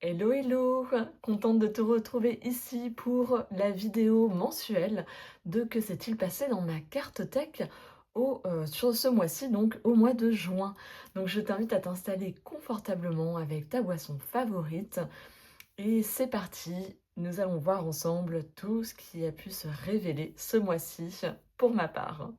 Hello hello! Contente de te retrouver ici pour la vidéo mensuelle de Que s'est-il passé dans ma cartothèque sur ce mois-ci, donc au mois de juin. Donc je t'invite à t'installer confortablement avec ta boisson favorite et c'est parti, nous allons voir ensemble tout ce qui a pu se révéler ce mois-ci pour ma part.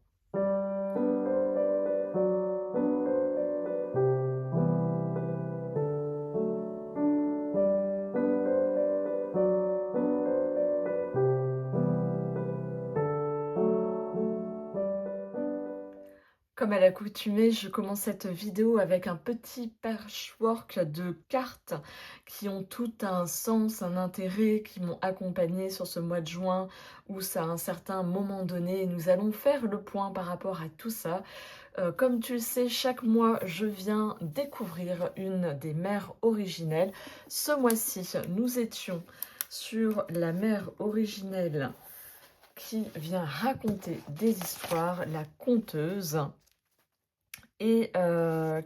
Comme à l'accoutumée, je commence cette vidéo avec un petit patchwork de cartes qui ont tout un sens, un intérêt, qui m'ont accompagnée sur ce mois de juin où ça à un certain moment donné. Nous allons faire le point par rapport à tout ça. Comme tu le sais, chaque mois, je viens découvrir une des mères originelles. Ce mois-ci, nous étions sur la mère originelle qui vient raconter des histoires, la conteuse et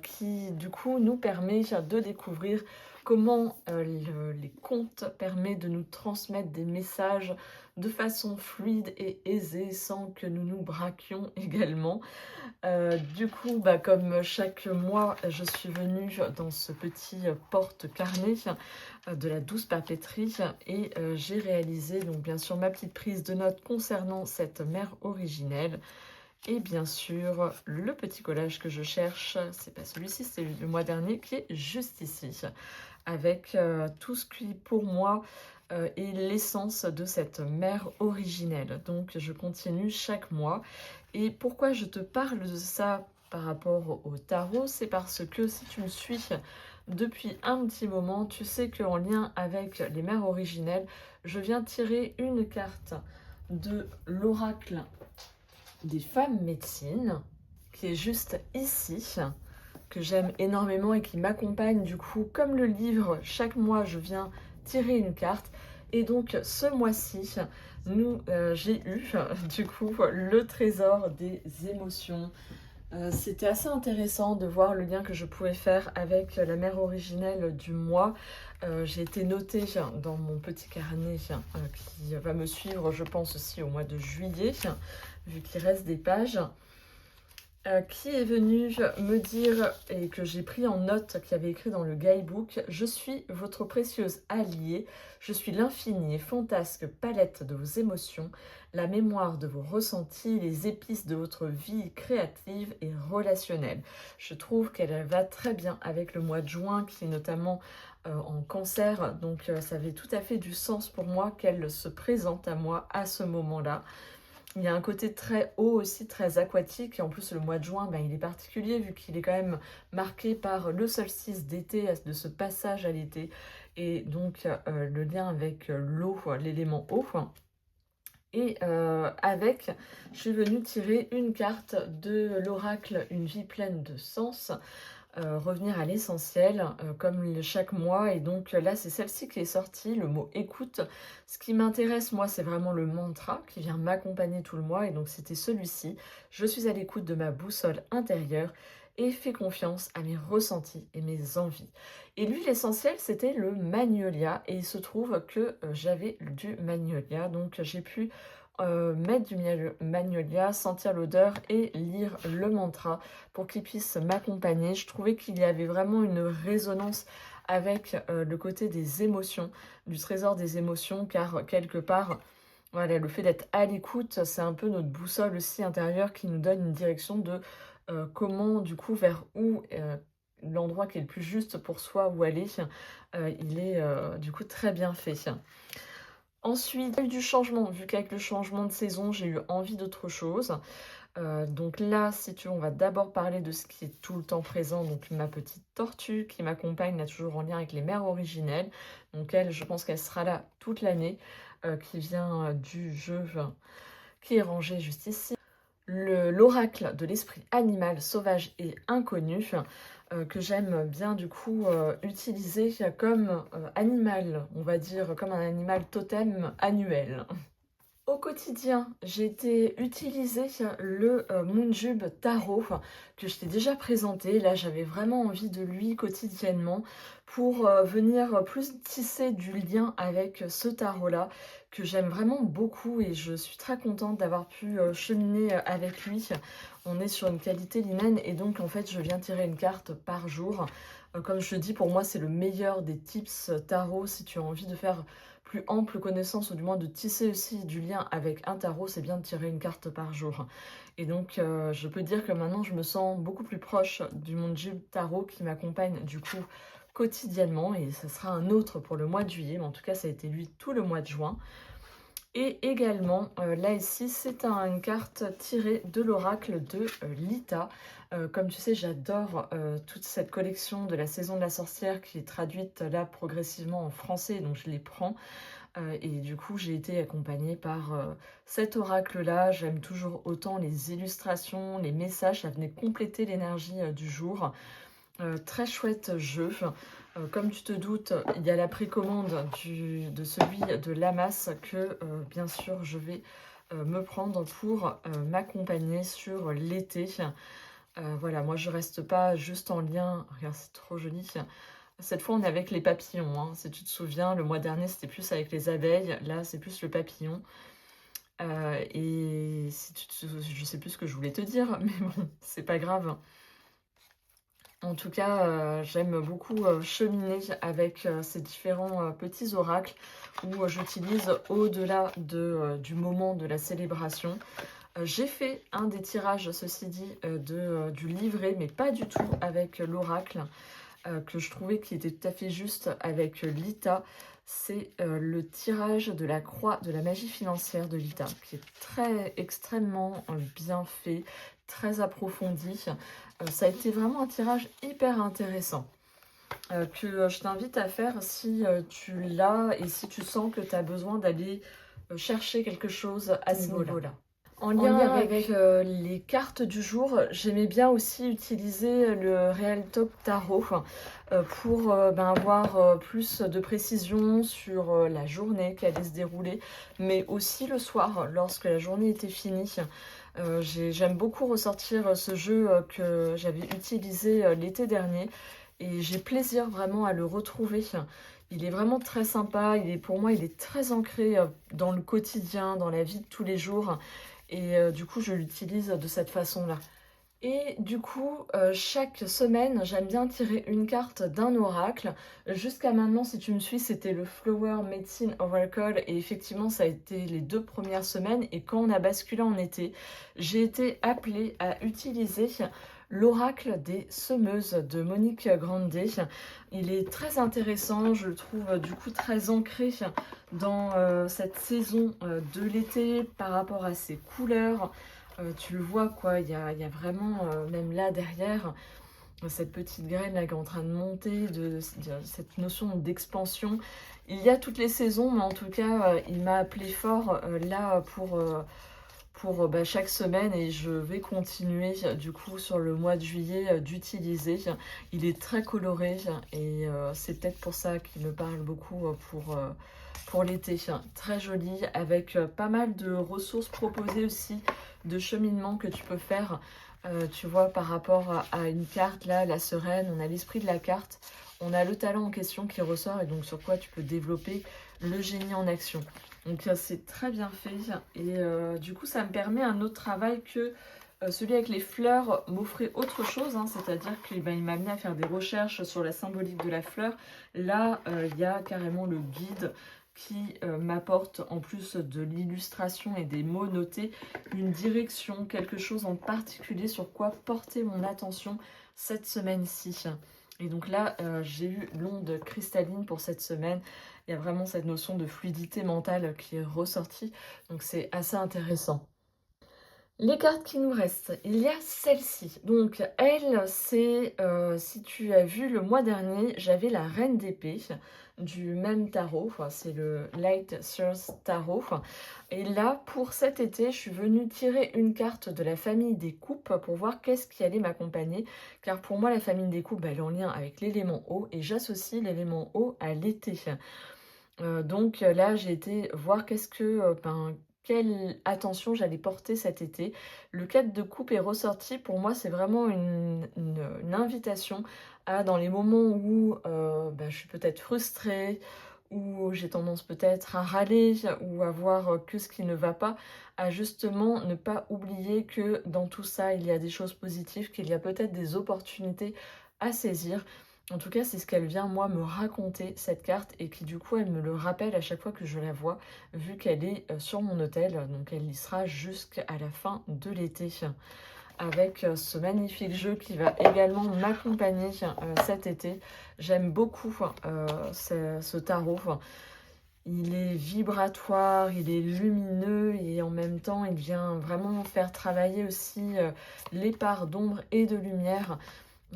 qui du coup nous permet de découvrir comment les contes permettent de nous transmettre des messages de façon fluide et aisée sans que nous nous braquions également. Du coup, comme chaque mois, je suis venue dans ce petit porte-carnet de la douce papeterie et j'ai réalisé donc bien sûr ma petite prise de notes concernant cette mère originelle. Et bien sûr, le petit collage que je cherche, c'est pas celui-ci, c'est le mois dernier qui est juste ici, avec tout ce qui, pour moi, est l'essence de cette mère originelle. Donc, je continue chaque mois. Et pourquoi je te parle de ça par rapport au tarot, c'est parce que si tu me suis depuis un petit moment, tu sais qu'en lien avec les mères originelles, je viens tirer une carte de l'oracle des femmes médecines, qui est juste ici, que j'aime énormément et qui m'accompagne du coup, comme le livre, chaque mois je viens tirer une carte. Et donc ce mois-ci, j'ai eu du coup le trésor des émotions. C'était assez intéressant de voir le lien que je pouvais faire avec la mère originelle du mois. J'ai été notée dans mon petit carnet qui va me suivre, je pense, aussi au mois de juillet, vu qu'il reste des pages. Qui est venu me dire, et que j'ai pris en note, qui avait écrit dans le guidebook: je suis votre précieuse alliée, je suis l'infinie et fantasque palette de vos émotions, la mémoire de vos ressentis, les épices de votre vie créative et relationnelle. Je trouve qu'elle va très bien avec le mois de juin, qui est notamment en cancer, donc ça avait tout à fait du sens pour moi qu'elle se présente à moi à ce moment-là. Il y a un côté très haut aussi, très aquatique. Et en plus, le mois de juin, il est particulier vu qu'il est quand même marqué par le solstice d'été, de ce passage à l'été. Et donc, le lien avec l'eau, l'élément eau. Et je suis venue tirer une carte de l'oracle Une vie pleine de sens. Revenir à l'essentiel, comme chaque mois. Et donc là, c'est celle-ci qui est sortie, le mot écoute. Ce qui m'intéresse, moi, c'est vraiment le mantra qui vient m'accompagner tout le mois. Et donc c'était celui-ci: je suis à l'écoute de ma boussole intérieure et fais confiance à mes ressentis et mes envies. Et lui, l'essentiel, c'était le magnolia. Et il se trouve que j'avais du magnolia. Donc j'ai pu mettre du magnolia, sentir l'odeur et lire le mantra pour qu'il puisse m'accompagner. Je trouvais qu'il y avait vraiment une résonance avec le côté des émotions, du trésor des émotions, car quelque part, voilà, le fait d'être à l'écoute, c'est un peu notre boussole aussi intérieure qui nous donne une direction de comment, du coup, vers où l'endroit qui est le plus juste pour soi, où aller, il est du coup très bien fait. Ensuite, il y a eu du changement, vu qu'avec le changement de saison, j'ai eu envie d'autre chose. Donc là, si tu veux, on va d'abord parler de ce qui est tout le temps présent, donc ma petite tortue qui m'accompagne, là toujours en lien avec les mères originelles. Donc elle, je pense qu'elle sera là toute l'année, qui vient du jeu qui est rangé juste ici. L'oracle de l'esprit animal, sauvage et inconnu, que j'aime bien du coup utiliser comme animal, on va dire, comme un animal totem annuel. Au quotidien, j'ai été utiliser le, Moonjube Tarot que je t'ai déjà présenté. Là, j'avais vraiment envie de lui quotidiennement pour, venir plus tisser du lien avec ce tarot-là que j'aime vraiment beaucoup et je suis très contente d'avoir pu, cheminer, avec lui. On est sur une qualité linen et donc en fait, je viens tirer une carte par jour. Comme je te dis, pour moi, c'est le meilleur des tips, tarot si tu as envie de faire plus ample connaissance ou du moins de tisser aussi du lien avec un tarot, c'est bien de tirer une carte par jour. Et donc, je peux dire que maintenant, je me sens beaucoup plus proche du Monjib Tarot qui m'accompagne du coup quotidiennement et ce sera un autre pour le mois de juillet, mais en tout cas, ça a été lui tout le mois de juin. Et également, là ici, c'est une carte tirée de l'oracle de Lita. Comme tu sais, j'adore toute cette collection de la saison de la sorcière qui est traduite là progressivement en français, donc je les prends. Et du coup, j'ai été accompagnée par cet oracle-là. J'aime toujours autant les illustrations, les messages, ça venait compléter l'énergie du jour. Très chouette jeu. Comme tu te doutes, il y a la précommande de celui de Lamas que bien sûr je vais me prendre pour m'accompagner sur l'été. Voilà, moi je reste pas juste en lien. Regarde, c'est trop joli. Cette fois, on est avec les papillons, hein. Si tu te souviens, le mois dernier, c'était plus avec les abeilles. Là, c'est plus le papillon. Et si je sais plus ce que je voulais te dire, mais bon, c'est pas grave. En tout cas, j'aime beaucoup cheminer avec ces différents petits oracles où j'utilise au-delà du moment de la célébration. J'ai fait un des tirages, ceci dit, du livret, mais pas du tout avec l'oracle, que je trouvais qui était tout à fait juste avec Lita. C'est le tirage de la croix de la magie financière de Lita, qui est extrêmement bien fait, très approfondi. Ça a été vraiment un tirage hyper intéressant que je t'invite à faire si tu l'as et si tu sens que tu as besoin d'aller chercher quelque chose à ce niveau-là. En lien avec les cartes du jour, j'aimais bien aussi utiliser le Real Talk Tarot pour avoir plus de précision sur la journée qui allait se dérouler, mais aussi le soir, lorsque la journée était finie. J'aime beaucoup ressortir ce jeu que j'avais utilisé l'été dernier et j'ai plaisir vraiment à le retrouver. Il est vraiment très sympa, pour moi il est très ancré dans le quotidien, dans la vie de tous les jours. Et du coup, je l'utilise de cette façon-là. Et du coup, chaque semaine, j'aime bien tirer une carte d'un oracle. Jusqu'à maintenant, si tu me suis, c'était le Flower Medicine Oracle. Et effectivement, ça a été les 2 premières semaines. Et quand on a basculé en été, j'ai été appelée à utiliser l'oracle des semeuses de Monique Grandet. Il est très intéressant, je le trouve du coup très ancré dans cette saison de l'été par rapport à ses couleurs. Tu le vois quoi, il y a vraiment, même là derrière, cette petite graine là qui est en train de monter, cette notion d'expansion. Il y a toutes les saisons, mais en tout cas, il m'a appelé fort là pour chaque semaine et je vais continuer du coup sur le mois de juillet d'utiliser. Il est très coloré et c'est peut-être pour ça qu'il me parle beaucoup pour l'été. Très joli avec pas mal de ressources proposées aussi de cheminement que tu peux faire. Tu vois par rapport à une carte là, la sereine, on a l'esprit de la carte, on a le talent en question qui ressort et donc sur quoi tu peux développer le génie en action. Donc c'est très bien fait et du coup ça me permet un autre travail que celui avec les fleurs m'offrait autre chose, hein, c'est-à-dire qu'il m'a amené à faire des recherches sur la symbolique de la fleur. Là, il y a carrément le guide qui m'apporte, en plus de l'illustration et des mots notés, une direction, quelque chose en particulier sur quoi porter mon attention cette semaine-ci. Et donc là, j'ai eu l'onde cristalline pour cette semaine. Il y a vraiment cette notion de fluidité mentale qui est ressortie. Donc c'est assez intéressant. Les cartes qui nous restent, il y a celle-ci. Donc elle, c'est, si tu as vu le mois dernier, j'avais la Reine d'épée du même tarot. Enfin, c'est le Light Source Tarot. Et là, pour cet été, je suis venue tirer une carte de la famille des coupes pour voir qu'est-ce qui allait m'accompagner. Car pour moi, la famille des coupes, elle est en lien avec l'élément eau et j'associe l'élément eau à l'été. Donc là, j'ai été voir qu'est-ce que quelle attention j'allais porter cet été. Le 4 de coupe est ressorti. Pour moi, c'est vraiment une invitation à, dans les moments où bah, je suis peut-être frustrée, où j'ai tendance peut-être à râler ou à voir que ce qui ne va pas, à justement ne pas oublier que dans tout ça, il y a des choses positives, qu'il y a peut-être des opportunités à saisir. En tout cas, c'est ce qu'elle vient, moi, me raconter, cette carte, et qui, du coup, elle me le rappelle à chaque fois que je la vois, vu qu'elle est sur mon hôtel. Donc, elle y sera jusqu'à la fin de l'été, avec ce magnifique jeu qui va également m'accompagner cet été. J'aime beaucoup ce tarot. Il est vibratoire, il est lumineux et en même temps, il vient vraiment faire travailler aussi les parts d'ombre et de lumière.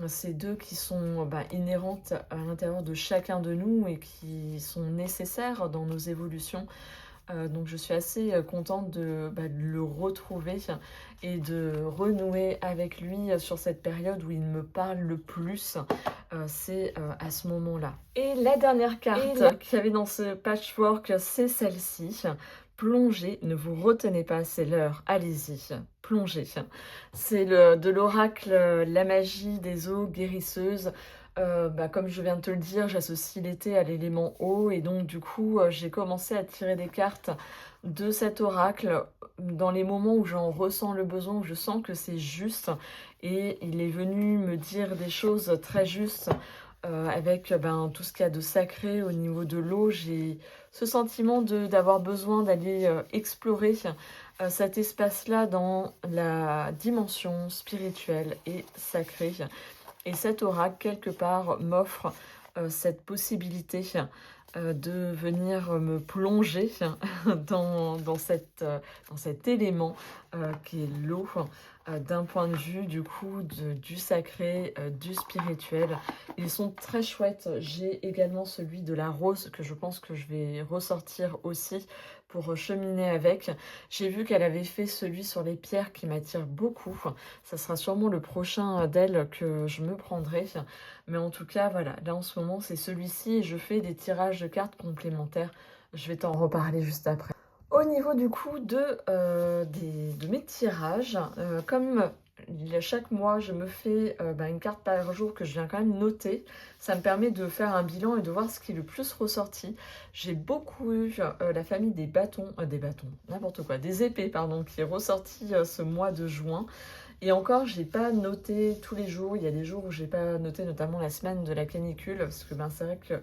Ces deux qui sont inhérentes à l'intérieur de chacun de nous et qui sont nécessaires dans nos évolutions. Donc je suis assez contente de le retrouver et de renouer avec lui sur cette période où il me parle le plus. C'est à ce moment-là. Et la dernière carte qu'il y avait dans ce patchwork, c'est celle-ci. Plongez, ne vous retenez pas, c'est l'heure, allez-y, plongez. C'est de l'oracle, la magie des eaux guérisseuses. Comme je viens de te le dire, j'associe l'été à l'élément eau et donc du coup j'ai commencé à tirer des cartes de cet oracle dans les moments où j'en ressens le besoin, où je sens que c'est juste, et il est venu me dire des choses très justes avec tout ce qu'il y a de sacré au niveau de l'eau. J'ai ce sentiment d'avoir besoin d'aller explorer cet espace-là dans la dimension spirituelle et sacrée. Et cet oracle, quelque part, m'offre cette possibilité de venir me plonger dans cet élément qui est l'eau, d'un point de vue du coup du sacré, du spirituel. Ils sont très chouettes. J'ai également celui de la rose que je pense que je vais ressortir aussi pour cheminer avec. J'ai vu qu'elle avait fait celui sur les pierres qui m'attire beaucoup. Ça sera sûrement le prochain d'elle que je me prendrai. Mais en tout cas, voilà, là en ce moment, c'est celui-ci et je fais des tirages de cartes complémentaires. Je vais t'en reparler juste après. Au niveau du coup de mes tirages, comme chaque mois je me fais une carte par jour que je viens quand même noter, ça me permet de faire un bilan et de voir ce qui est le plus ressorti. J'ai beaucoup eu la famille des bâtons, n'importe quoi, des épées pardon, qui est ressorti ce mois de juin. Et encore, j'ai pas noté tous les jours. Il y a des jours où j'ai pas noté, notamment la semaine de la canicule, parce que c'est vrai que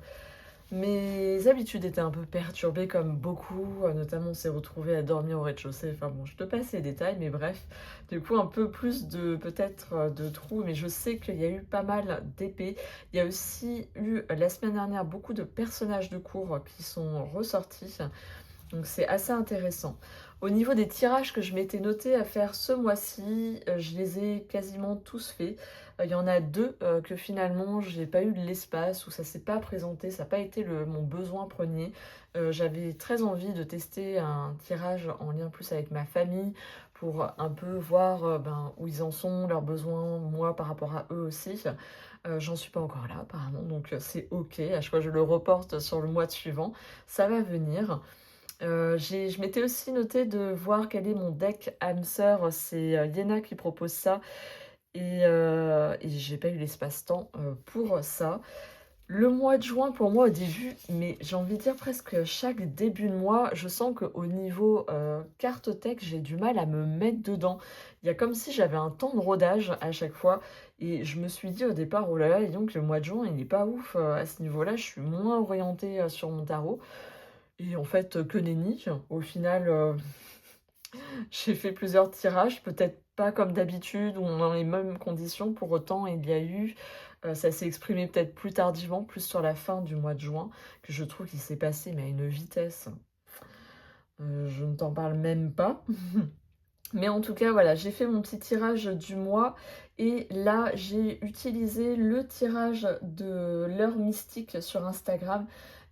mes habitudes étaient un peu perturbées comme beaucoup, notamment on s'est retrouvé à dormir au rez-de-chaussée. Enfin bon, je te passe les détails, mais bref, du coup un peu plus de peut-être de trous, mais je sais qu'il y a eu pas mal d'épées. Il y a aussi eu la semaine dernière beaucoup de personnages de cours qui sont ressortis. Donc c'est assez intéressant. Au niveau des tirages que je m'étais noté à faire ce mois-ci, je les ai quasiment tous faits. Il y en a deux que finalement j'ai pas eu l'espace, où ça s'est pas présenté, ça n'a pas été mon besoin premier. J'avais très envie de tester un tirage en lien plus avec ma famille pour un peu voir où ils en sont, leurs besoins, moi par rapport à eux aussi. J'en suis pas encore là apparemment, donc c'est ok. À chaque fois je le reporte sur le mois suivant. Ça va venir. Je m'étais aussi noté de voir quel est mon deck âme sœur. C'est Yéna qui propose ça. Et j'ai pas eu l'espace-temps pour ça. Le mois de juin, pour moi, au début, mais j'ai envie de dire presque chaque début de mois, je sens qu'au niveau cartothèque, j'ai du mal à me mettre dedans. Il y a comme si j'avais un temps de rodage à chaque fois. Et je me suis dit au départ, oh là là, et donc le mois de juin, il n'est pas ouf à ce niveau-là. Je suis moins orientée sur mon tarot. Et en fait, que nenni. Au final, j'ai fait plusieurs tirages, peut-être pas comme d'habitude, ou dans les mêmes conditions. Pour autant, il y a eu, ça s'est exprimé peut-être plus tardivement, plus sur la fin du mois de juin, que je trouve qu'il s'est passé, mais à une vitesse. Je ne t'en parle même pas. Mais en tout cas, voilà, j'ai fait mon petit tirage du mois et là, j'ai utilisé le tirage de l'heure mystique sur Instagram.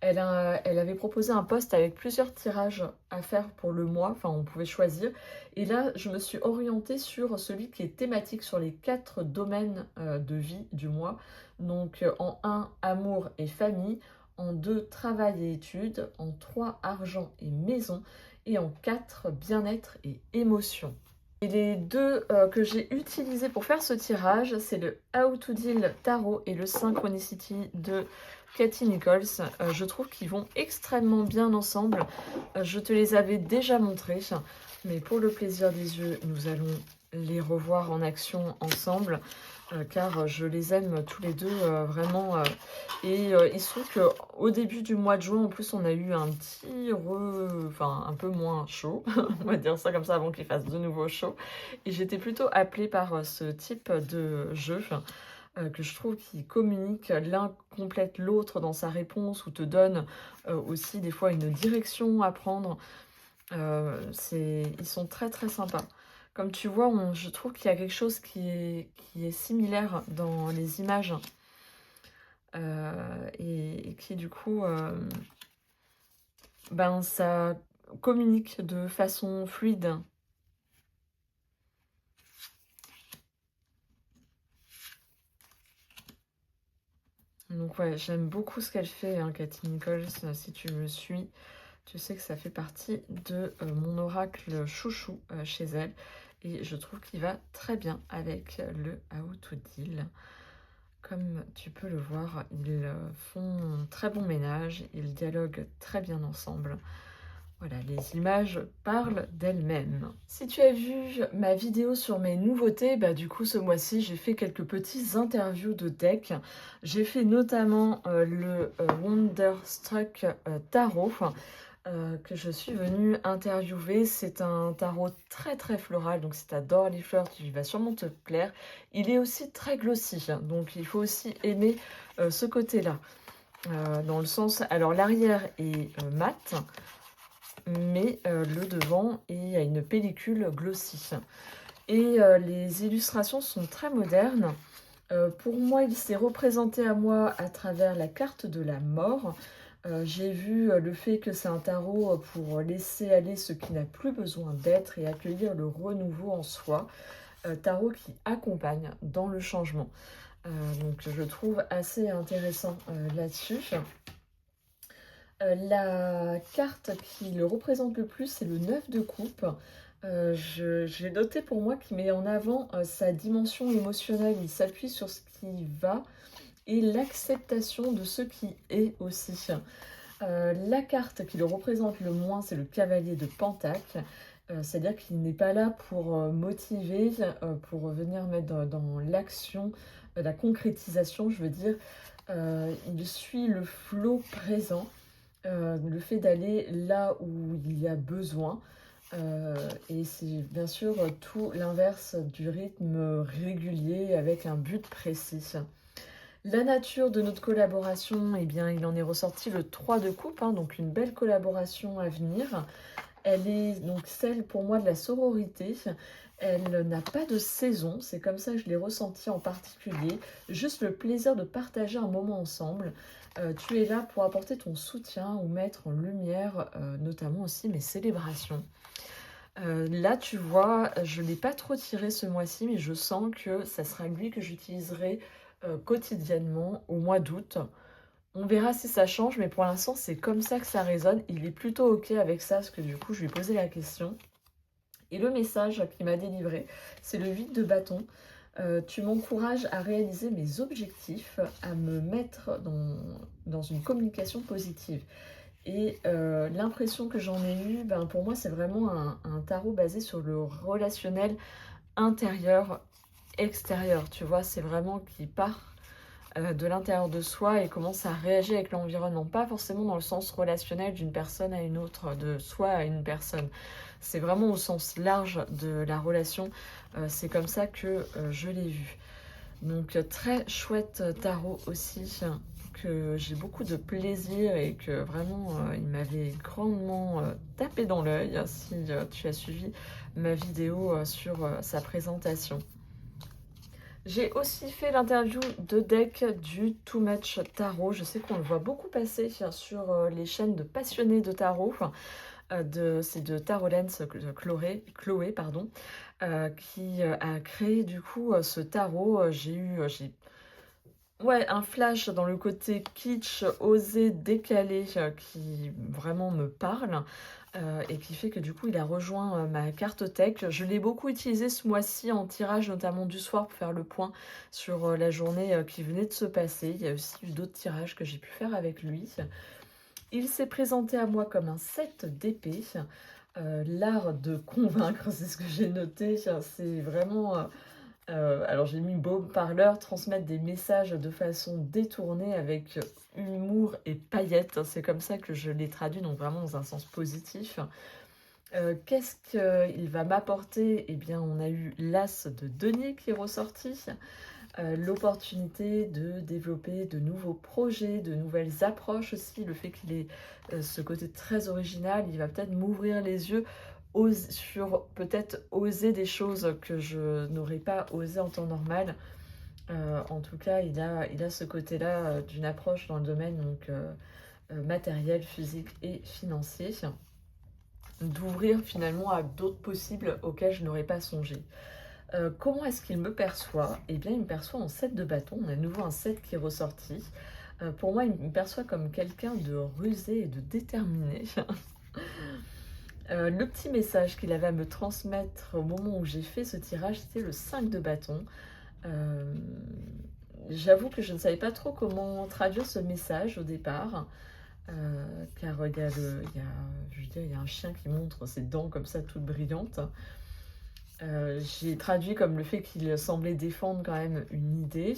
Elle avait proposé un post avec plusieurs tirages à faire pour le mois, enfin on pouvait choisir. Et là, je me suis orientée sur celui qui est thématique sur les 4 domaines de vie du mois. Donc en 1, amour et famille. en 2 travail et études, en 3 argent et maison, et en 4 bien-être et émotion. Et les 2 que j'ai utilisés pour faire ce tirage, c'est le How to Deal Tarot et le Synchronicity de Katie Nichols. Je trouve qu'ils vont extrêmement bien ensemble. Je te les avais déjà montrés, mais pour le plaisir des yeux, nous allons les revoir en action ensemble, car je les aime tous les deux vraiment. Il se trouve qu'au début du mois de juin, en plus, on a eu un petit enfin un peu moins chaud, on va dire ça comme ça, avant qu'il fasse de nouveau chaud. Et j'étais plutôt appelée par ce type de jeu que je trouve qui communique, l'un complète l'autre dans sa réponse ou te donne aussi des fois une direction à prendre. Ils sont très très sympas. Comme tu vois, je trouve qu'il y a quelque chose qui est similaire dans les images et qui du coup, ben, ça communique de façon fluide. Donc ouais, j'aime beaucoup ce qu'elle fait, hein, Katie Nichols. Si tu me suis, tu sais que ça fait partie de mon oracle chouchou chez elle. Et je trouve qu'il va très bien avec le How to Deal. Comme tu peux le voir, ils font très bon ménage, ils dialoguent très bien ensemble. Voilà, les images parlent d'elles-mêmes. Si tu as vu ma vidéo sur mes nouveautés, bah du coup ce mois-ci j'ai fait quelques petites interviews de deck. J'ai fait notamment le Wonderstruck Tarot que je suis venue interviewer. C'est un tarot très très floral, donc si tu adores les fleurs, il va sûrement te plaire. Il est aussi très glossy, donc il faut aussi aimer ce côté-là. Dans le sens, alors l'arrière est mat, mais le devant est à une pellicule glossy. Et les illustrations sont très modernes. Pour moi, il s'est représenté à moi à travers la carte de la mort. J'ai vu le fait que c'est un tarot pour laisser aller ce qui n'a plus besoin d'être et accueillir le renouveau en soi. Tarot qui accompagne dans le changement. Donc je trouve assez intéressant là-dessus. La carte qui le représente le plus, c'est le 9 de coupe. J'ai noté pour moi qu'il met en avant sa dimension émotionnelle. Il s'appuie sur ce qui va et l'acceptation de ce qui est aussi. La carte qui le représente le moins, c'est le cavalier de Pentacle. C'est-à-dire qu'il n'est pas là pour motiver, pour venir mettre dans l'action, la concrétisation, je veux dire. Il suit le flot présent. Le fait d'aller là où il y a besoin. Et c'est bien sûr tout l'inverse du rythme régulier avec un but précis. La nature de notre collaboration, eh bien, il en est ressorti le 3 de coupe, hein, donc une belle collaboration à venir. Elle est donc celle pour moi de la sororité. Elle n'a pas de saison, c'est comme ça que je l'ai ressenti en particulier. Juste le plaisir de partager un moment ensemble. Tu es là pour apporter ton soutien ou mettre en lumière notamment aussi mes célébrations. Là, tu vois, je ne l'ai pas trop tiré ce mois-ci, mais je sens que ça sera lui que j'utiliserai quotidiennement au mois d'août. On verra si ça change, mais pour l'instant, c'est comme ça que ça résonne. Il est plutôt OK avec ça, parce que du coup, je lui ai posé la question. Et le message qu'il m'a délivré, c'est le 8 de bâton. Tu m'encourages à réaliser mes objectifs, à me mettre dans une communication positive. Et l'impression que j'en ai eue, ben, pour moi, c'est vraiment un tarot basé sur le relationnel intérieur-extérieur. Tu vois, c'est vraiment qui part de l'intérieur de soi et comment ça réagit avec l'environnement. Pas forcément dans le sens relationnel d'une personne à une autre, de soi à une personne. C'est vraiment au sens large de la relation. C'est comme ça que je l'ai vu. Donc très chouette tarot aussi, que j'ai beaucoup de plaisir et que vraiment il m'avait grandement tapé dans l'œil si tu as suivi ma vidéo sur sa présentation. J'ai aussi fait l'interview de deck du Too Much Tarot. Je sais qu'on le voit beaucoup passer sur les chaînes de passionnés de tarot. C'est de Tarot Lens, Chloé, pardon, qui a créé du coup ce tarot. J'ai Ouais, un flash dans le côté kitsch, osé, décalé, qui vraiment me parle, et qui fait que du coup il a rejoint, ma cartothèque. Je l'ai beaucoup utilisé ce mois-ci en tirage, notamment du soir pour faire le point sur, la journée, qui venait de se passer. Il y a aussi eu d'autres tirages que j'ai pu faire avec lui. Il s'est présenté à moi comme un 7 d'épée, l'art de convaincre, c'est ce que j'ai noté. C'est vraiment, alors j'ai mis beau parleur, transmettre des messages de façon détournée avec humour et paillettes. C'est comme ça que je l'ai traduit, donc vraiment dans un sens positif. Qu'est-ce qu'il va m'apporter? Eh bien, on a eu l'as de denier qui est ressorti, l'opportunité de développer de nouveaux projets, de nouvelles approches aussi. Le fait qu'il ait ce côté très original, il va peut-être m'ouvrir les yeux sur peut-être oser des choses que je n'aurais pas osé en temps normal. En tout cas, il a ce côté-là d'une approche dans le domaine donc, matériel, physique et financier, d'ouvrir finalement à d'autres possibles auxquels je n'aurais pas songé. Comment est-ce qu'il me perçoit? Eh bien, il me perçoit en 7 de bâton. On a à nouveau un 7 qui est ressorti. Pour moi, il me perçoit comme quelqu'un de rusé et de déterminé. Le petit message qu'il avait à me transmettre au moment où j'ai fait ce tirage, c'était le 5 de bâton. Euh, J'avoue que je ne savais pas trop comment traduire ce message au départ, car je veux dire, il y a un chien qui montre ses dents comme ça, toutes brillantes. J'ai traduit comme le fait qu'il semblait défendre quand même une idée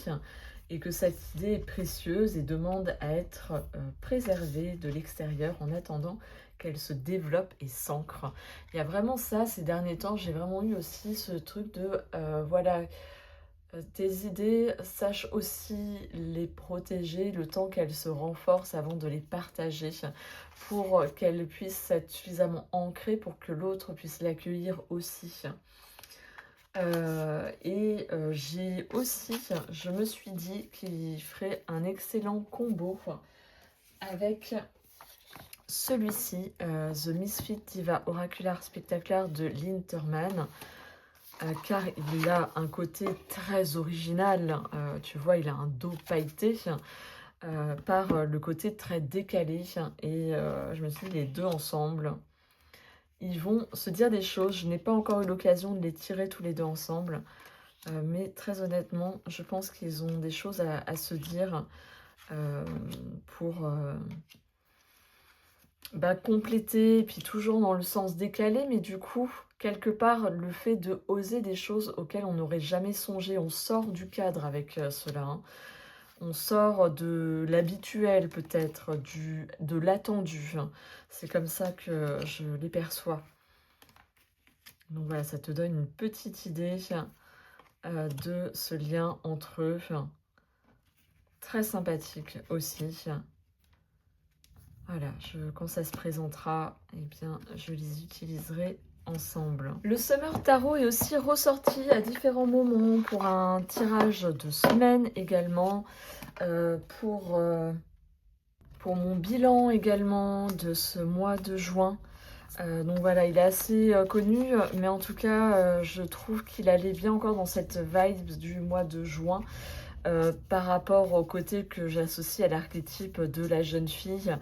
et que cette idée est précieuse et demande à être préservée de l'extérieur en attendant qu'elle se développe et s'ancre. Il y a vraiment ça ces derniers temps, j'ai vraiment eu aussi ce truc de voilà, tes idées, sache aussi les protéger le temps qu'elles se renforcent avant de les partager pour qu'elles puissent être suffisamment ancrées pour que l'autre puisse l'accueillir aussi. J'ai aussi, je me suis dit qu'il ferait un excellent combo avec celui-ci, The Misfit Diva Oracular Spectacular de Linterman, car il a un côté très original. Tu vois, il a un dos pailleté par le côté très décalé. Et je me suis dit, les deux ensemble, ils vont se dire des choses. Je n'ai pas encore eu l'occasion de les tirer tous les deux ensemble. Mais très honnêtement, je pense qu'ils ont des choses à se dire euh, pour compléter, et puis toujours dans le sens décalé, mais du coup, quelque part, le fait de oser des choses auxquelles on n'aurait jamais songé, on sort du cadre avec cela, hein. On sort de l'habituel peut-être, de l'attendu, hein. C'est comme ça que je les perçois. Donc voilà, ça te donne une petite idée de ce lien entre eux. Très sympathique aussi. Voilà, quand ça se présentera, eh bien, je les utiliserai ensemble. Le Summer Tarot est aussi ressorti à différents moments pour un tirage de semaine également, pour mon bilan également de ce mois de juin. Donc voilà, il est assez connu, mais en tout cas, je trouve qu'il allait bien encore dans cette vibe du mois de juin. Par rapport au côté que j'associe à l'archétype de la jeune fille.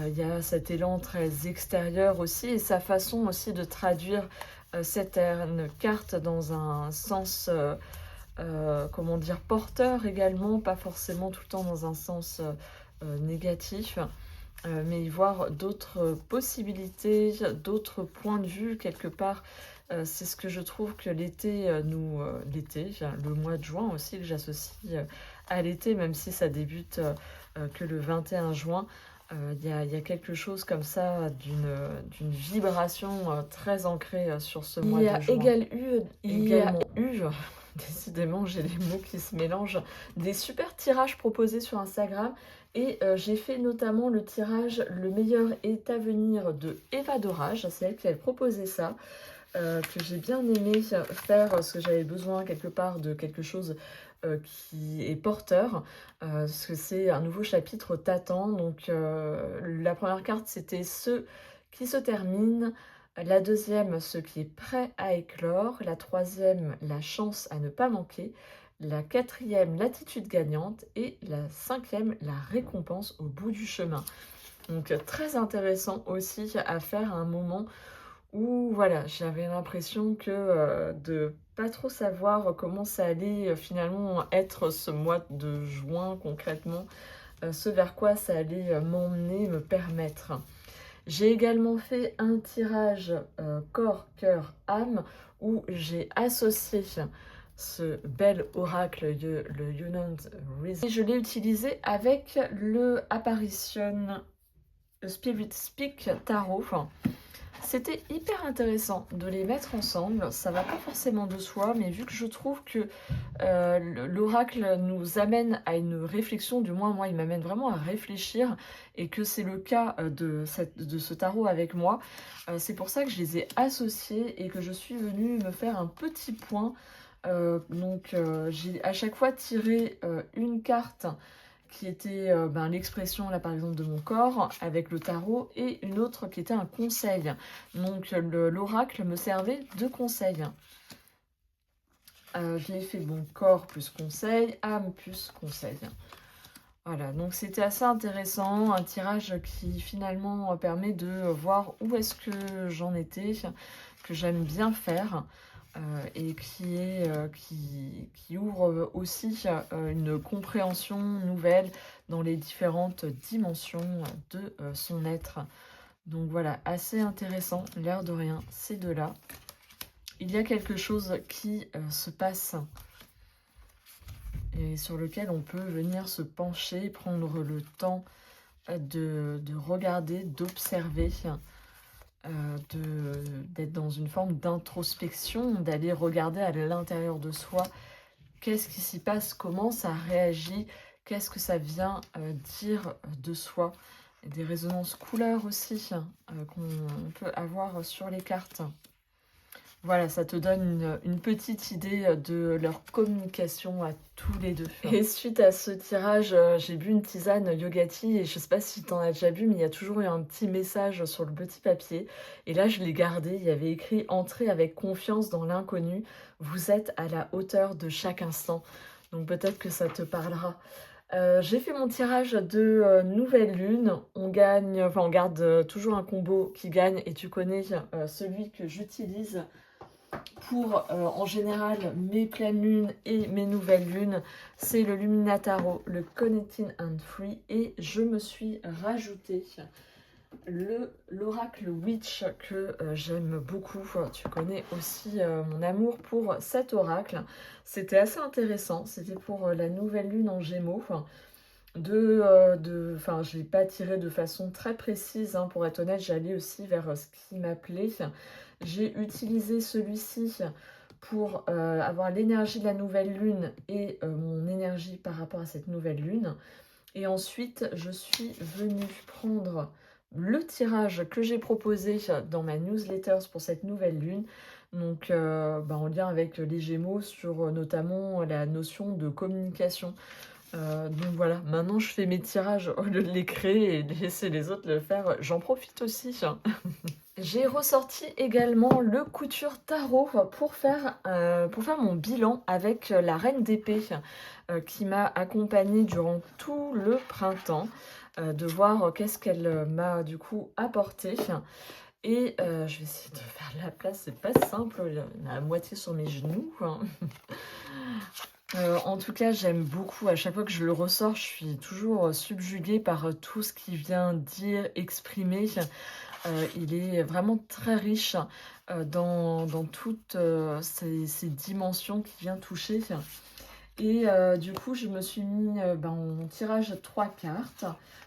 Il y a cet élan très extérieur aussi et sa façon aussi de traduire certaines cartes dans un sens, comment dire, porteur également, pas forcément tout le temps dans un sens négatif. Mais y voir d'autres possibilités, d'autres points de vue quelque part. C'est ce que je trouve que l'été l'été, le mois de juin aussi que j'associe à l'été, même si ça débute que le 21 juin. Il y a quelque chose comme ça d'une vibration très ancrée sur ce mois de juin. Il y a eu, décidément j'ai les mots qui se mélangent, des super tirages proposés sur Instagram. Et j'ai fait notamment le tirage Le meilleur est à venir de Eva Dorage. C'est elle qui avait proposé ça, que j'ai bien aimé faire parce que j'avais besoin quelque part de quelque chose qui est porteur. Parce que c'est un nouveau chapitre t'attend. Donc la première carte, c'était ce qui se termine. La deuxième, ce qui est prêt à éclore. La troisième, la chance à ne pas manquer. la 4e, l'attitude gagnante et la 5e, la récompense au bout du chemin. Donc très intéressant aussi à faire à un moment où voilà, j'avais l'impression que de pas trop savoir comment ça allait finalement être ce mois de juin concrètement, ce vers quoi ça allait m'emmener, me permettre. J'ai également fait un tirage corps, cœur, âme où j'ai associé ce bel oracle, le Yunnan Reason. Et je l'ai utilisé avec le Apparition Spirit Speak Tarot. C'était hyper intéressant de les mettre ensemble. Ça va pas forcément de soi, mais vu que je trouve que l'oracle nous amène à une réflexion, du moins moi il m'amène vraiment à réfléchir, et que c'est le cas de ce tarot avec moi, c'est pour ça que je les ai associés et que je suis venue me faire un petit point. J'ai à chaque fois tiré une carte qui était l'expression là par exemple de mon corps avec le tarot, et une autre qui était un conseil. Donc l'oracle me servait de conseil. Je l'ai fait bon, corps plus conseil, âme plus conseil. Voilà, donc c'était assez intéressant, un tirage qui finalement permet de voir où est-ce que j'en étais, que j'aime bien faire. Et qui ouvre aussi une compréhension nouvelle dans les différentes dimensions de son être. Donc voilà, assez intéressant, l'air de rien, ces deux-là. Il y a quelque chose qui se passe et sur lequel on peut venir se pencher, prendre le temps de regarder, d'observer, d'être dans une forme d'introspection, d'aller regarder à l'intérieur de soi qu'est-ce qui s'y passe, comment ça réagit, qu'est-ce que ça vient dire de soi. Et des résonances couleurs aussi qu'on peut avoir sur les cartes. Voilà, ça te donne une petite idée de leur communication à tous les deux. Et suite à ce tirage, j'ai bu une tisane Yogati, et je sais pas si tu en as déjà bu, mais il y a toujours eu un petit message sur le petit papier. Et là, je l'ai gardé, il y avait écrit « Entrez avec confiance dans l'inconnu, vous êtes à la hauteur de chaque instant ». Donc peut-être que ça te parlera. J'ai fait mon tirage de nouvelle lune. On garde toujours un combo qui gagne, et tu connais celui que j'utilise pour en général mes pleines lunes et mes nouvelles lunes, c'est le Lumina Tarot, le Connecting and Free, et je me suis rajouté l'oracle Witch que j'aime beaucoup. Tu connais aussi mon amour pour cet oracle. C'était assez intéressant, c'était pour la nouvelle lune en Gémeaux. Je l'ai pas tiré de façon très précise, hein, pour être honnête, j'allais aussi vers ce qui m'appelait. J'ai utilisé celui-ci pour avoir l'énergie de la nouvelle lune et mon énergie par rapport à cette nouvelle lune. Et ensuite, je suis venue prendre le tirage que j'ai proposé dans ma newsletter pour cette nouvelle lune. Donc, en lien avec les Gémeaux sur notamment la notion de communication. Donc voilà, maintenant je fais mes tirages au lieu de les créer et de laisser les autres le faire. J'en profite aussi. J'ai ressorti également le Couture Tarot pour faire mon bilan avec la Reine d'Épée qui m'a accompagnée durant tout le printemps, de voir qu'est-ce qu'elle m'a du coup apporté. Et je vais essayer de faire de la place, c'est pas simple, il y en a la moitié sur mes genoux. En tout cas, j'aime beaucoup. À chaque fois que je le ressors, je suis toujours subjuguée par tout ce qu'il vient dire, exprimer. Il est vraiment très riche dans toutes ces dimensions qu'il vient toucher. Et du coup, je me suis mis en tirage 3 cartes.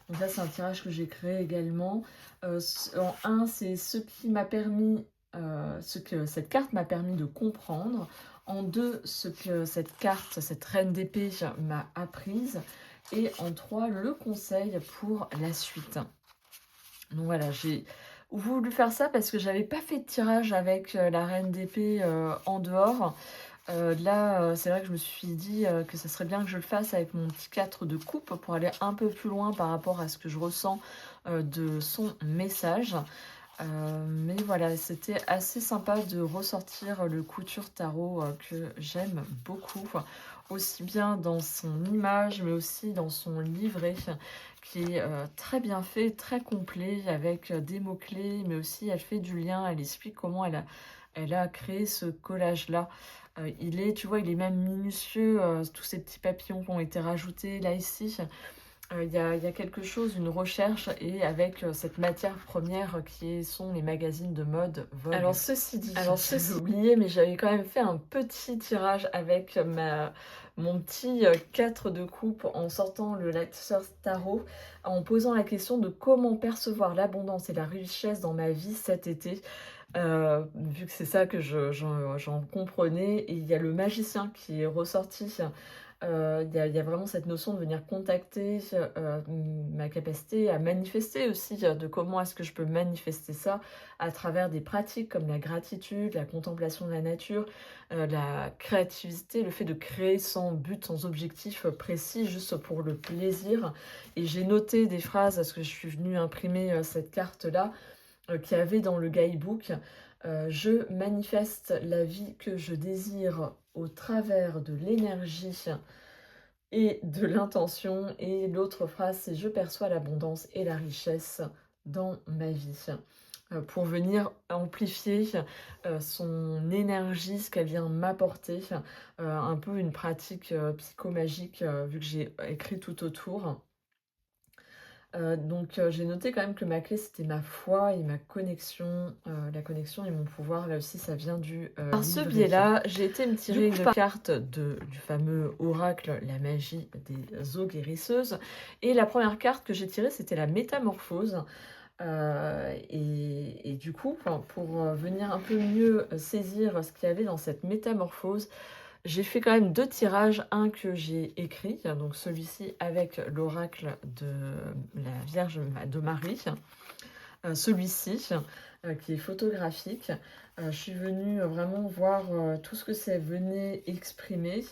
Donc là, c'est un tirage que j'ai créé également. En 1, c'est ce qui m'a permis, ce que cette carte m'a permis de comprendre. En 2, ce que cette carte, cette reine d'épée m'a apprise. Et en 3, le conseil pour la suite. Donc voilà, j'ai voulu faire ça parce que j'avais pas fait de tirage avec la reine d'épée en dehors. Là, c'est vrai que je me suis dit que ça serait bien que je le fasse avec mon petit 4 de coupe pour aller un peu plus loin par rapport à ce que je ressens de son message. Mais voilà, c'était assez sympa de ressortir le Couture Tarot que j'aime beaucoup. aussi bien dans son image, mais aussi dans son livret, qui est très bien fait, très complet, avec des mots-clés, mais aussi elle fait du lien, elle explique comment elle a créé ce collage-là. Il est, tu vois, il est même minutieux, tous ces petits papillons qui ont été rajoutés là, ici. Il y a quelque chose, une recherche et avec, cette matière première qui sont les magazines de mode Vogue. Alors ceci dit, j'avais oublié, mais j'avais quand même fait un petit tirage avec mon petit, 4 de coupe en sortant le lecteur tarot, en posant la question de comment percevoir l'abondance et la richesse dans ma vie cet été. Vu que c'est ça que j'en comprenais, et il y a le magicien qui est ressorti. Il y a vraiment cette notion de venir contacter, ma capacité à manifester aussi, de comment est-ce que je peux manifester ça à travers des pratiques comme la gratitude, la contemplation de la nature, la créativité, le fait de créer sans but, sans objectif, précis, juste pour le plaisir. Et j'ai noté des phrases parce que je suis venue imprimer, cette carte-là, qu'il y avait dans le guidebook. Je manifeste la vie que je désire au travers de l'énergie et de l'intention. Et l'autre phrase, c'est je perçois l'abondance et la richesse dans ma vie. Pour venir amplifier son énergie, ce qu'elle vient m'apporter, un peu une pratique psychomagique, vu que j'ai écrit tout autour. Donc j'ai noté quand même que ma clé, c'était ma foi et ma connexion, la connexion et mon pouvoir. Là aussi, ça vient du par ce livret. biais-là, j'ai été me tirer une carte du fameux oracle, la magie des eaux guérisseuses. Et la première carte que j'ai tirée, c'était la métamorphose. Et du coup, pour venir un peu mieux saisir ce qu'il y avait dans cette métamorphose, j'ai fait quand même 2 tirages, un que j'ai écrit, donc celui-ci avec l'oracle de la Vierge de Marie, celui-ci qui est photographique. Je suis venue vraiment voir tout ce que ça venait exprimer,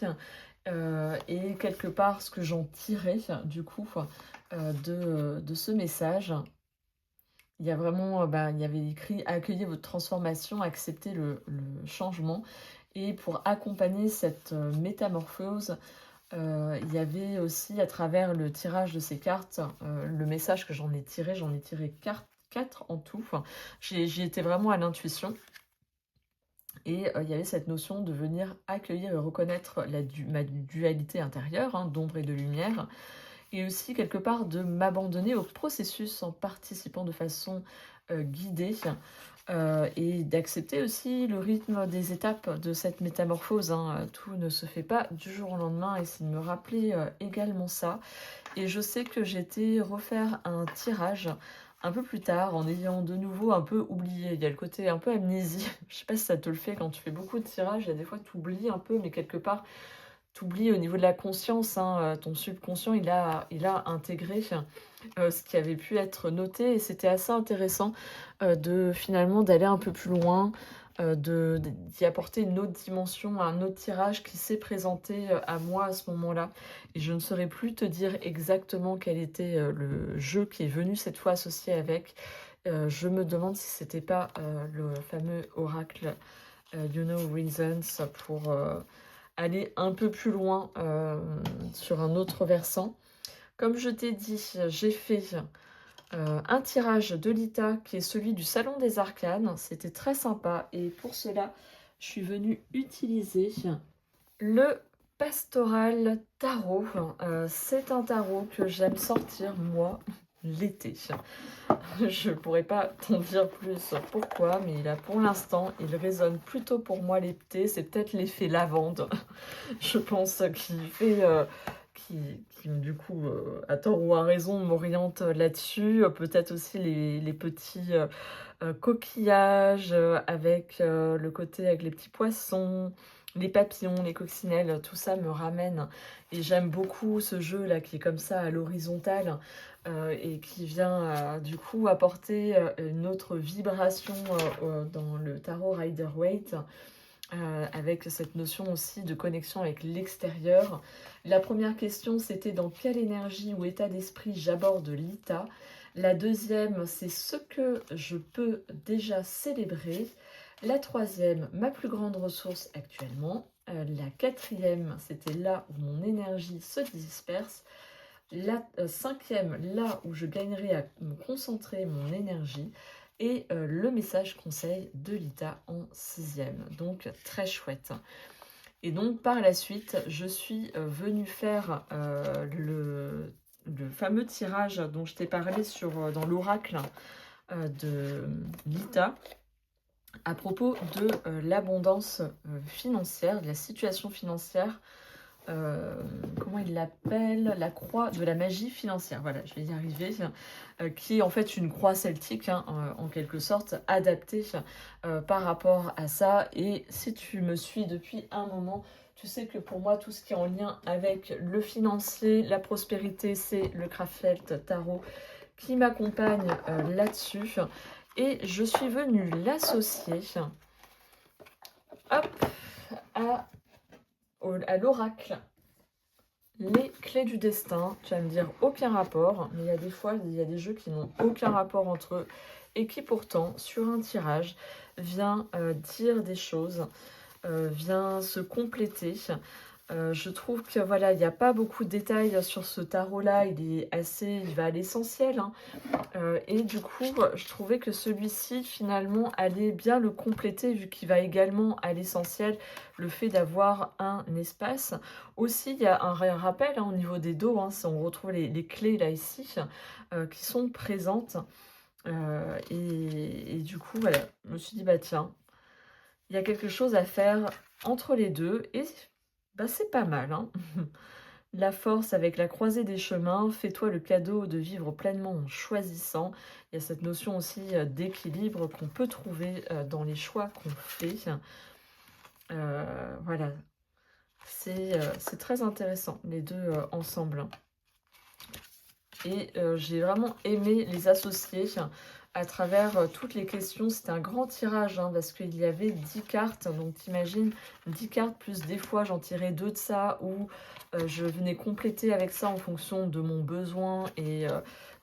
et quelque part ce que j'en tirais du coup de ce message. Il y a vraiment, il y avait écrit: «Accueillez votre transformation, acceptez le changement». Et pour accompagner cette métamorphose, il y avait aussi à travers le tirage de ces cartes, le message que j'en ai tiré 4 en tout. Enfin, j'y étais vraiment à l'intuition. Et il y avait cette notion de venir accueillir et reconnaître ma dualité intérieure, hein, d'ombre et de lumière. Et aussi quelque part de m'abandonner au processus en participant de façon guidée, et d'accepter aussi le rythme des étapes de cette métamorphose, hein. Tout ne se fait pas du jour au lendemain, et c'est de me rappeler également ça. Et je sais que j'ai été refaire un tirage un peu plus tard en ayant de nouveau un peu oublié. Il y a le côté un peu amnésie. Je sais pas si ça te le fait quand tu fais beaucoup de tirages, il y a des fois tu oublies un peu, mais quelque part t'oublies au niveau de la conscience, hein, ton subconscient, il a intégré ce qui avait pu être noté. Et c'était assez intéressant de finalement d'aller un peu plus loin, d'y apporter une autre dimension, un autre tirage qui s'est présenté à moi à ce moment-là. Et je ne saurais plus te dire exactement quel était le jeu qui est venu cette fois associé avec. Je me demande si c'était pas le fameux oracle You Know Reasons, pour aller un peu plus loin sur un autre versant. Comme je t'ai dit, j'ai fait un tirage de Lita qui est celui du Salon des Arcanes. C'était très sympa, et pour cela, je suis venue utiliser le Pastoral Tarot. C'est un tarot que j'aime sortir, moi, l'été. Je pourrais pas t'en dire plus pourquoi, mais là, pour l'instant, il résonne plutôt pour moi l'été. C'est peut-être l'effet lavande, je pense, qui fait... qui, du coup, à tort ou à raison, m'oriente là-dessus. Peut-être aussi les petits coquillages avec le côté avec les petits poissons, les papillons, les coccinelles, tout ça me ramène. Et j'aime beaucoup ce jeu-là qui est comme ça à l'horizontale, et qui vient du coup apporter une autre vibration dans le tarot Rider-Waite. Avec cette notion aussi de connexion avec l'extérieur. La première question, c'était dans quelle énergie ou état d'esprit j'aborde l'ITA. La deuxième, c'est ce que je peux déjà célébrer. La troisième, ma plus grande ressource actuellement. La quatrième, c'était là où mon énergie se disperse. La cinquième, là où je gagnerai à me concentrer mon énergie. Et le message conseil de Lita en sixième. Donc très chouette. Et donc par la suite, je suis venue faire le fameux tirage dont je t'ai parlé dans l'oracle de Lita à propos de l'abondance financière, de la situation financière. Comment il l'appelle, la croix de la magie financière, voilà, je vais y arriver, qui est en fait une croix celtique, hein, en quelque sorte, adaptée par rapport à ça. Et si tu me suis depuis un moment, tu sais que pour moi, tout ce qui est en lien avec le financier, la prospérité, c'est le Krafeld Tarot qui m'accompagne là-dessus. Et je suis venue l'associer, hop, à l'oracle. Les clés du destin, tu vas me dire aucun rapport, mais il y a des fois, il y a des jeux qui n'ont aucun rapport entre eux et qui pourtant, sur un tirage, vient dire des choses, vient se compléter. Je trouve que voilà, il n'y a pas beaucoup de détails sur ce tarot-là, il va à l'essentiel, hein. Et du coup, je trouvais que celui-ci, finalement, allait bien le compléter, vu qu'il va également à l'essentiel, le fait d'avoir un espace. Aussi, il y a un rappel hein, au niveau des dos, hein, si on retrouve les clés là, ici, qui sont présentes. Et du coup, voilà, je me suis dit, bah tiens, il y a quelque chose à faire entre les deux, et bah, c'est pas mal, hein. La force avec la croisée des chemins, fais-toi le cadeau de vivre pleinement en choisissant. Il y a cette notion aussi d'équilibre qu'on peut trouver dans les choix qu'on fait. Voilà, c'est très intéressant, les deux ensemble. Et j'ai vraiment aimé les associer à travers toutes les questions. C'était un grand tirage hein, parce qu'il y avait 10 cartes. Donc t'imagines, 10 cartes plus des fois j'en tirais 2 de ça ou je venais compléter avec ça en fonction de mon besoin et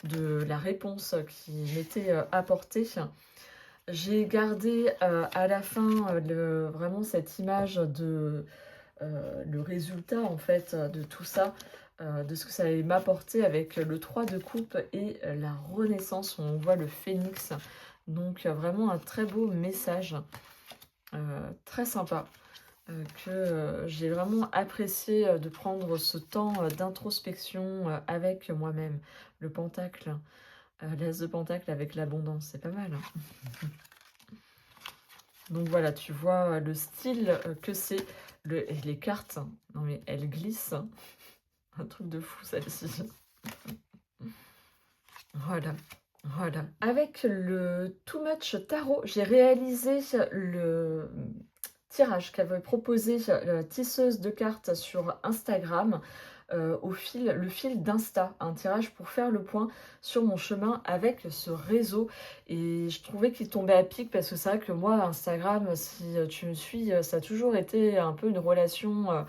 de la réponse qui m'était apportée. J'ai gardé à la fin vraiment cette image de le résultat en fait de tout ça, de ce que ça allait m'apporter avec le 3 de coupe et la renaissance où on voit le phénix. Donc vraiment un très beau message, très sympa, que j'ai vraiment apprécié de prendre ce temps d'introspection avec moi-même. Le pentacle, l'as de pentacle avec l'abondance, c'est pas mal, hein. Donc voilà, tu vois le style que c'est. Les cartes, non mais elles glissent. Un truc de fou celle-ci. Voilà, voilà. Avec le Too Much Tarot, j'ai réalisé le tirage qu'avait proposé la tisseuse de cartes sur Instagram le fil d'Insta, un tirage pour faire le point sur mon chemin avec ce réseau. Et je trouvais qu'il tombait à pic parce que c'est vrai que moi, Instagram, si tu me suis, ça a toujours été un peu une relation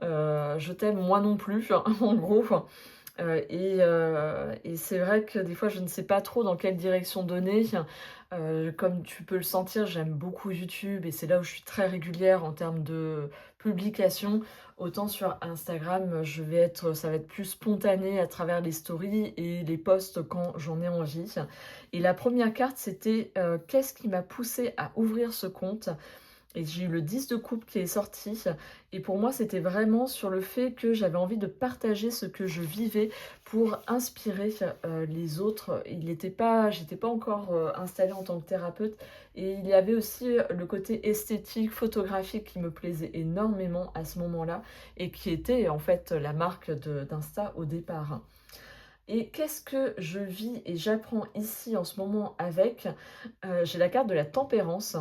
je t'aime moi non plus, en gros. Et c'est vrai que des fois, je ne sais pas trop dans quelle direction donner. Comme tu peux le sentir, j'aime beaucoup YouTube et c'est là où je suis très régulière en termes de publication. Autant sur Instagram, ça va être plus spontané à travers les stories et les posts quand j'en ai envie. Et la première carte, c'était qu'est-ce qui m'a poussé à ouvrir ce compte? Et j'ai eu le 10 de coupe qui est sorti. Et pour moi, c'était vraiment sur le fait que j'avais envie de partager ce que je vivais pour inspirer les autres. J'étais pas encore installée en tant que thérapeute. Et il y avait aussi le côté esthétique, photographique qui me plaisait énormément à ce moment-là. Et qui était en fait la marque d'Insta au départ. Et qu'est-ce que je vis et j'apprends ici en ce moment avec j'ai la carte de la tempérance.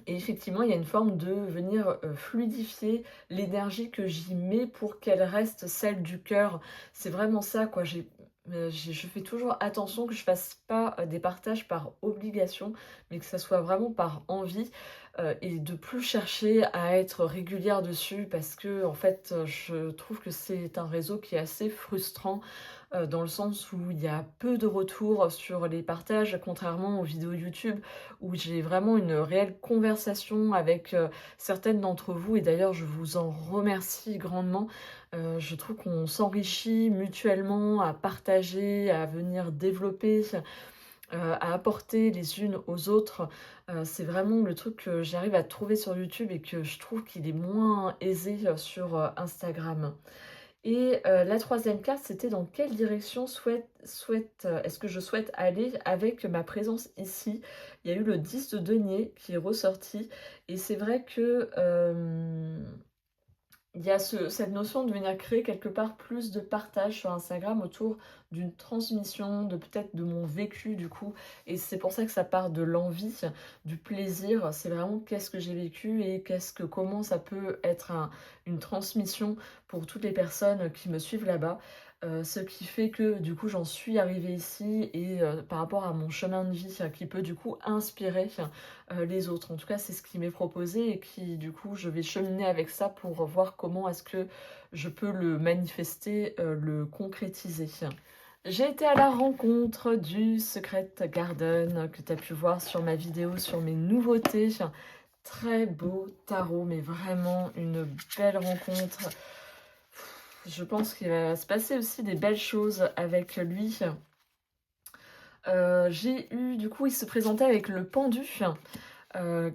Et effectivement, il y a une forme de venir fluidifier l'énergie que j'y mets pour qu'elle reste celle du cœur. C'est vraiment ça, quoi. Je fais toujours attention que je fasse pas des partages par obligation, mais que ça soit vraiment par envie. et de plus chercher à être régulière dessus parce que en fait, je trouve que c'est un réseau qui est assez frustrant, dans le sens où il y a peu de retours sur les partages, contrairement aux vidéos YouTube où j'ai vraiment une réelle conversation avec, certaines d'entre vous et d'ailleurs je vous en remercie grandement. Je trouve qu'on s'enrichit mutuellement à partager, à venir développer, à apporter les unes aux autres. C'est vraiment le truc que j'arrive à trouver sur YouTube et que je trouve qu'il est moins aisé, sur, Instagram. Et la troisième carte, c'était dans quelle direction est-ce que je souhaite aller avec ma présence ici? Il y a eu le 10 de denier qui est ressorti et c'est vrai que, il y a cette notion de venir créer quelque part plus de partage sur Instagram autour d'une transmission, de peut-être de mon vécu du coup. Et c'est pour ça que ça part de l'envie, du plaisir. C'est vraiment qu'est-ce que j'ai vécu et comment ça peut être une transmission pour toutes les personnes qui me suivent là-bas. Ce qui fait que du coup j'en suis arrivée ici et par rapport à mon chemin de vie qui peut du coup inspirer les autres. En tout cas, c'est ce qui m'est proposé et qui, du coup, je vais cheminer avec ça pour voir comment est-ce que je peux le manifester, le concrétiser. J'ai été à la rencontre du Secret Garden que tu as pu voir sur ma vidéo sur mes nouveautés. Très beau tarot, mais vraiment une belle rencontre. Je pense qu'il va se passer aussi des belles choses avec lui. J'ai eu, du coup, il se présentait avec le pendu.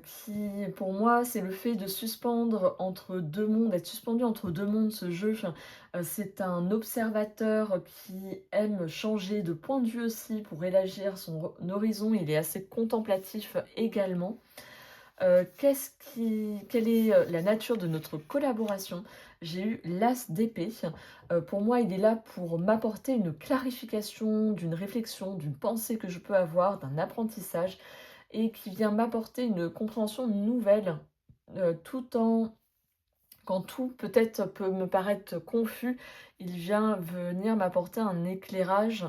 Qui pour moi, c'est le fait de suspendre entre 2 mondes, d'être suspendu entre 2 mondes, ce jeu. C'est un observateur qui aime changer de point de vue aussi pour élargir son horizon. Il est assez contemplatif également. Quelle est, la nature de notre collaboration? J'ai eu l'as d'épée. Pour moi, il est là pour m'apporter une clarification d'une réflexion, d'une pensée que je peux avoir, d'un apprentissage et qui vient m'apporter une compréhension nouvelle, tout en quand tout peut-être peut me paraître confus, il vient venir m'apporter un éclairage,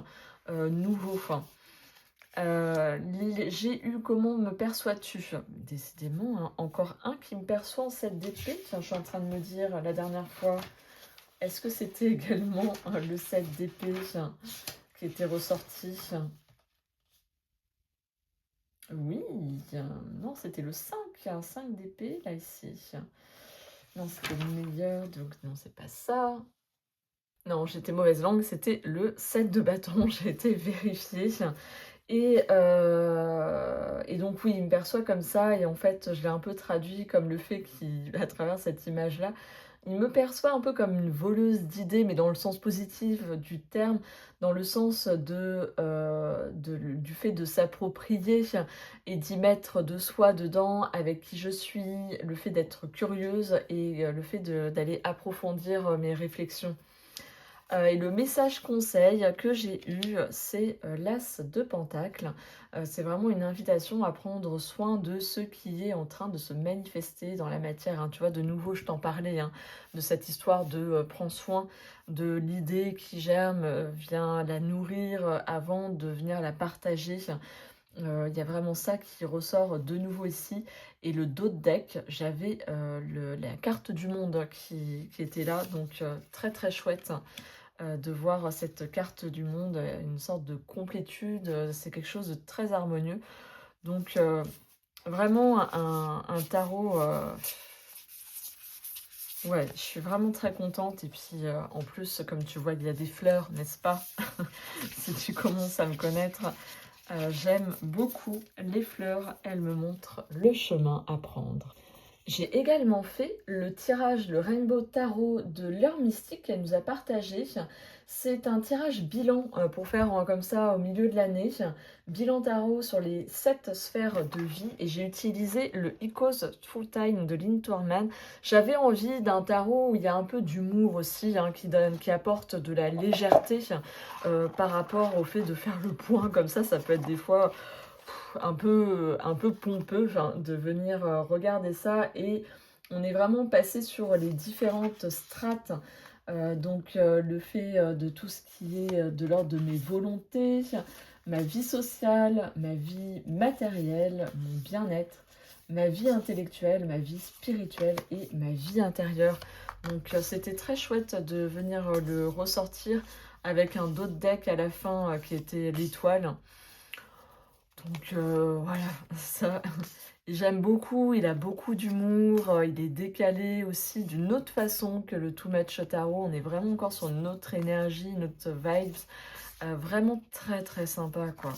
nouveau. Enfin, j'ai eu comment me perçois-tu? Décidément, hein, encore un qui me perçoit en 7 d'épée. Tiens, je suis en train de me dire la dernière fois, est-ce que c'était également, le 7 d'épée qui était ressorti? Oui, non, c'était le 5, un 5 d'épée, là, ici. Non, c'était le meilleur, donc non, c'est pas ça. Non, j'étais mauvaise langue, c'était le 7 de bâton, j'ai été vérifiée. Et donc oui, il me perçoit comme ça et en fait, je l'ai un peu traduit comme le fait qu'il à travers cette image-là, il me perçoit un peu comme une voleuse d'idées, mais dans le sens positif du terme, dans le sens du fait de s'approprier et d'y mettre de soi dedans, avec qui je suis, le fait d'être curieuse et le fait d'aller approfondir mes réflexions. Et le message conseil que j'ai eu, c'est, l'as de pentacle. C'est vraiment une invitation à prendre soin de ce qui est en train de se manifester dans la matière, hein. Tu vois, de nouveau, je t'en parlais, hein, de cette histoire de, prends soin de l'idée qui germe, viens la nourrir, avant de venir la partager. Il y a vraiment ça qui ressort de nouveau ici et le dos de deck, j'avais, la carte du monde qui était là donc très, très chouette de voir cette carte du monde, une sorte de complétude, c'est quelque chose de très harmonieux. Donc vraiment un tarot, ouais, je suis vraiment très contente et puis en plus, comme tu vois, il y a des fleurs, n'est-ce pas? Si tu commences à me connaître, j'aime beaucoup les fleurs, elles me montrent le chemin à prendre. J'ai également fait le tirage, le Rainbow Tarot de l'heure mystique qu'elle nous a partagé. C'est un tirage bilan pour faire comme ça au milieu de l'année. Bilan tarot sur les 7 sphères de vie. Et j'ai utilisé le Icos Full Time de Lynn Torman. J'avais envie d'un tarot où il y a un peu d'humour aussi, hein, qui apporte de la légèreté par rapport au fait de faire le point comme ça peut être des fois un peu pompeux, enfin, de venir regarder ça. Et on est vraiment passé sur les différentes strates. Le fait de tout ce qui est de l'ordre de mes volontés, ma vie sociale, ma vie matérielle, mon bien-être, ma vie intellectuelle, ma vie spirituelle et ma vie intérieure. Donc c'était très chouette de venir le ressortir avec un autre deck à la fin qui était l'étoile. Donc voilà, ça, j'aime beaucoup, il a beaucoup d'humour, il est décalé aussi d'une autre façon que le Too Much Tarot. On est vraiment encore sur notre énergie, notre vibes, vraiment très très sympa quoi.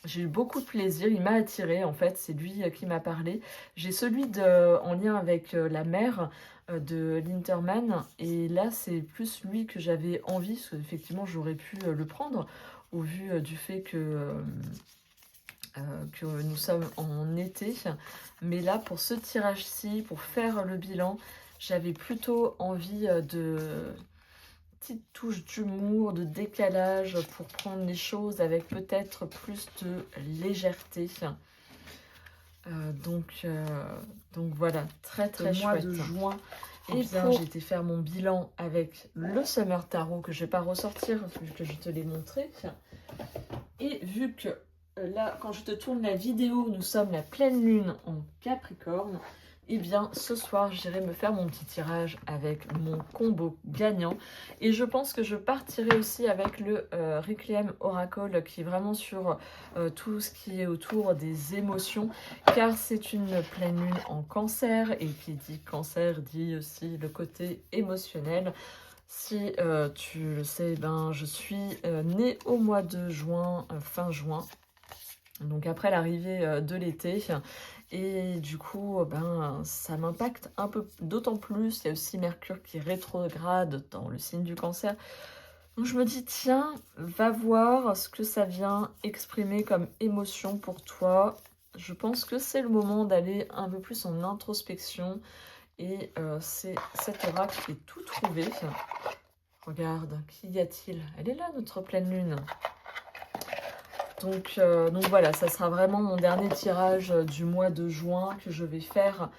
J'ai eu beaucoup de plaisir, il m'a attiré en fait, c'est lui qui m'a parlé. J'ai celui en lien avec la mère de Linterman, et là c'est plus lui que j'avais envie, parce qu'effectivement j'aurais pu le prendre, au vu du fait que nous sommes en été. Mais là, pour ce tirage-ci, pour faire le bilan, j'avais plutôt envie de petites touches d'humour, de décalage, pour prendre les choses avec peut-être plus de légèreté. Donc voilà, très très chouette. Mois de juin, et bien j'ai été faire mon bilan avec le Summer Tarot, que je ne vais pas ressortir, vu que je te l'ai montré. Et vu que là, quand je te tourne la vidéo, nous sommes la pleine lune en Capricorne, et bien ce soir, j'irai me faire mon petit tirage avec mon combo gagnant. Et je pense que je partirai aussi avec le Requiem Oracle, qui est vraiment sur tout ce qui est autour des émotions, car c'est une pleine lune en Cancer, et qui dit Cancer dit aussi le côté émotionnel. Si tu le sais, ben, je suis née au mois de juin, fin juin, donc après l'arrivée de l'été. Et du coup, ben, ça m'impacte un peu, d'autant plus. Il y a aussi Mercure qui rétrograde dans le signe du Cancer. Donc je me dis, tiens, va voir ce que ça vient exprimer comme émotion pour toi. Je pense que c'est le moment d'aller un peu plus en introspection. Et c'est cet oracle qui est tout trouvé. Regarde, qu'y a-t-il? Elle est là, notre pleine lune. Donc voilà, ça sera vraiment mon dernier tirage du mois de juin que je vais faire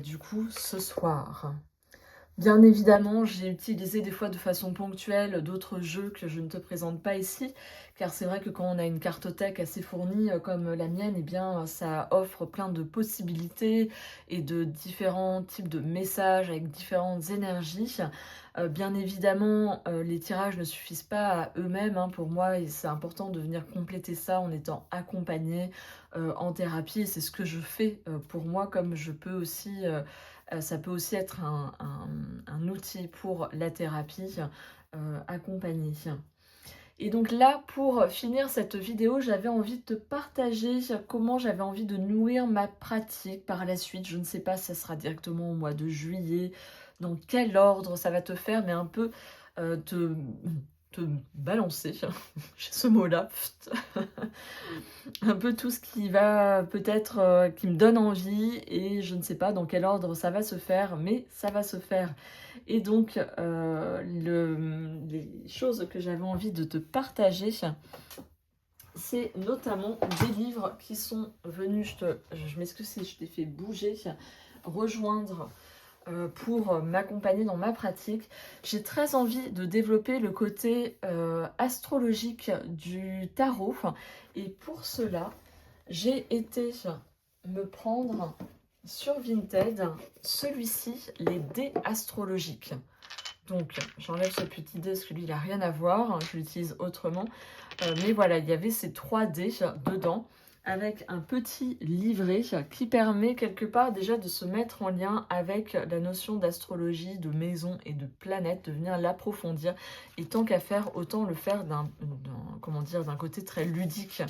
du coup ce soir. Bien évidemment, j'ai utilisé des fois de façon ponctuelle d'autres jeux que je ne te présente pas ici, car c'est vrai que quand on a une cartothèque assez fournie comme la mienne, eh bien ça offre plein de possibilités et de différents types de messages avec différentes énergies. Bien évidemment, les tirages ne suffisent pas à eux-mêmes pour moi, et c'est important de venir compléter ça en étant accompagné en thérapie. C'est ce que je fais pour moi, comme je peux aussi... ça peut aussi être un outil pour la thérapie accompagnée. Et donc là, pour finir cette vidéo, j'avais envie de te partager comment j'avais envie de nourrir ma pratique par la suite. Je ne sais pas si ça sera directement au mois de juillet, dans quel ordre ça va te faire, mais un peu te balancer, j'ai ce mot-là, un peu tout ce qui va peut-être, qui me donne envie, et je ne sais pas dans quel ordre ça va se faire, mais ça va se faire. Et donc, les choses que j'avais envie de te partager, c'est notamment des livres qui sont venus, je m'excuse si je t'ai fait bouger, rejoindre pour m'accompagner dans ma pratique. J'ai très envie de développer le côté astrologique du tarot, et pour cela, j'ai été me prendre sur Vinted celui-ci, les dés astrologiques. Donc j'enlève ce petit dé parce que lui il n'a rien à voir, je l'utilise autrement. Mais voilà, il y avait ces 3 dés dedans, avec un petit livret qui permet quelque part déjà de se mettre en lien avec la notion d'astrologie, de maison et de planète, de venir l'approfondir. Et tant qu'à faire, autant le faire d'un côté très ludique.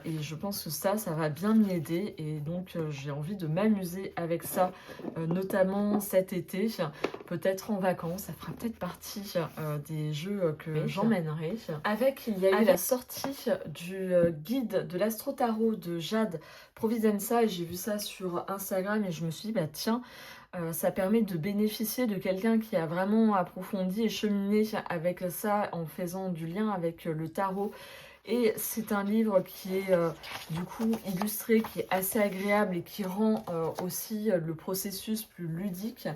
Et je pense que ça va bien m'aider, et donc j'ai envie de m'amuser avec ça, notamment cet été, peut-être en vacances. Ça fera peut-être partie des jeux que j'emmènerai. Il y a eu la sortie du guide de l'astro-tarot de Jade Providenza, et j'ai vu ça sur Instagram et je me suis dit, bah tiens, ça permet de bénéficier de quelqu'un qui a vraiment approfondi et cheminé avec ça, en faisant du lien avec le tarot. Et c'est un livre qui est du coup illustré, qui est assez agréable et qui rend aussi le processus plus ludique,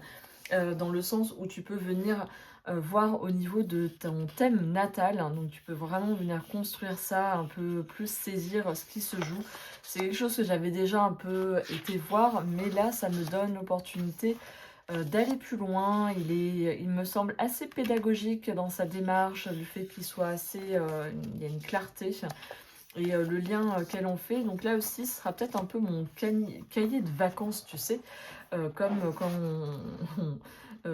dans le sens où tu peux venir voir au niveau de ton thème natal, hein. Donc tu peux vraiment venir construire ça, un peu plus saisir ce qui se joue. C'est quelque chose que j'avais déjà un peu été voir, mais là, ça me donne l'opportunité d'aller plus loin. Il me semble assez pédagogique dans sa démarche, du fait qu'il soit assez, il y a une clarté et le lien qu'elle en fait. Donc là aussi, ce sera peut-être un peu mon cahier de vacances, tu sais, comme quand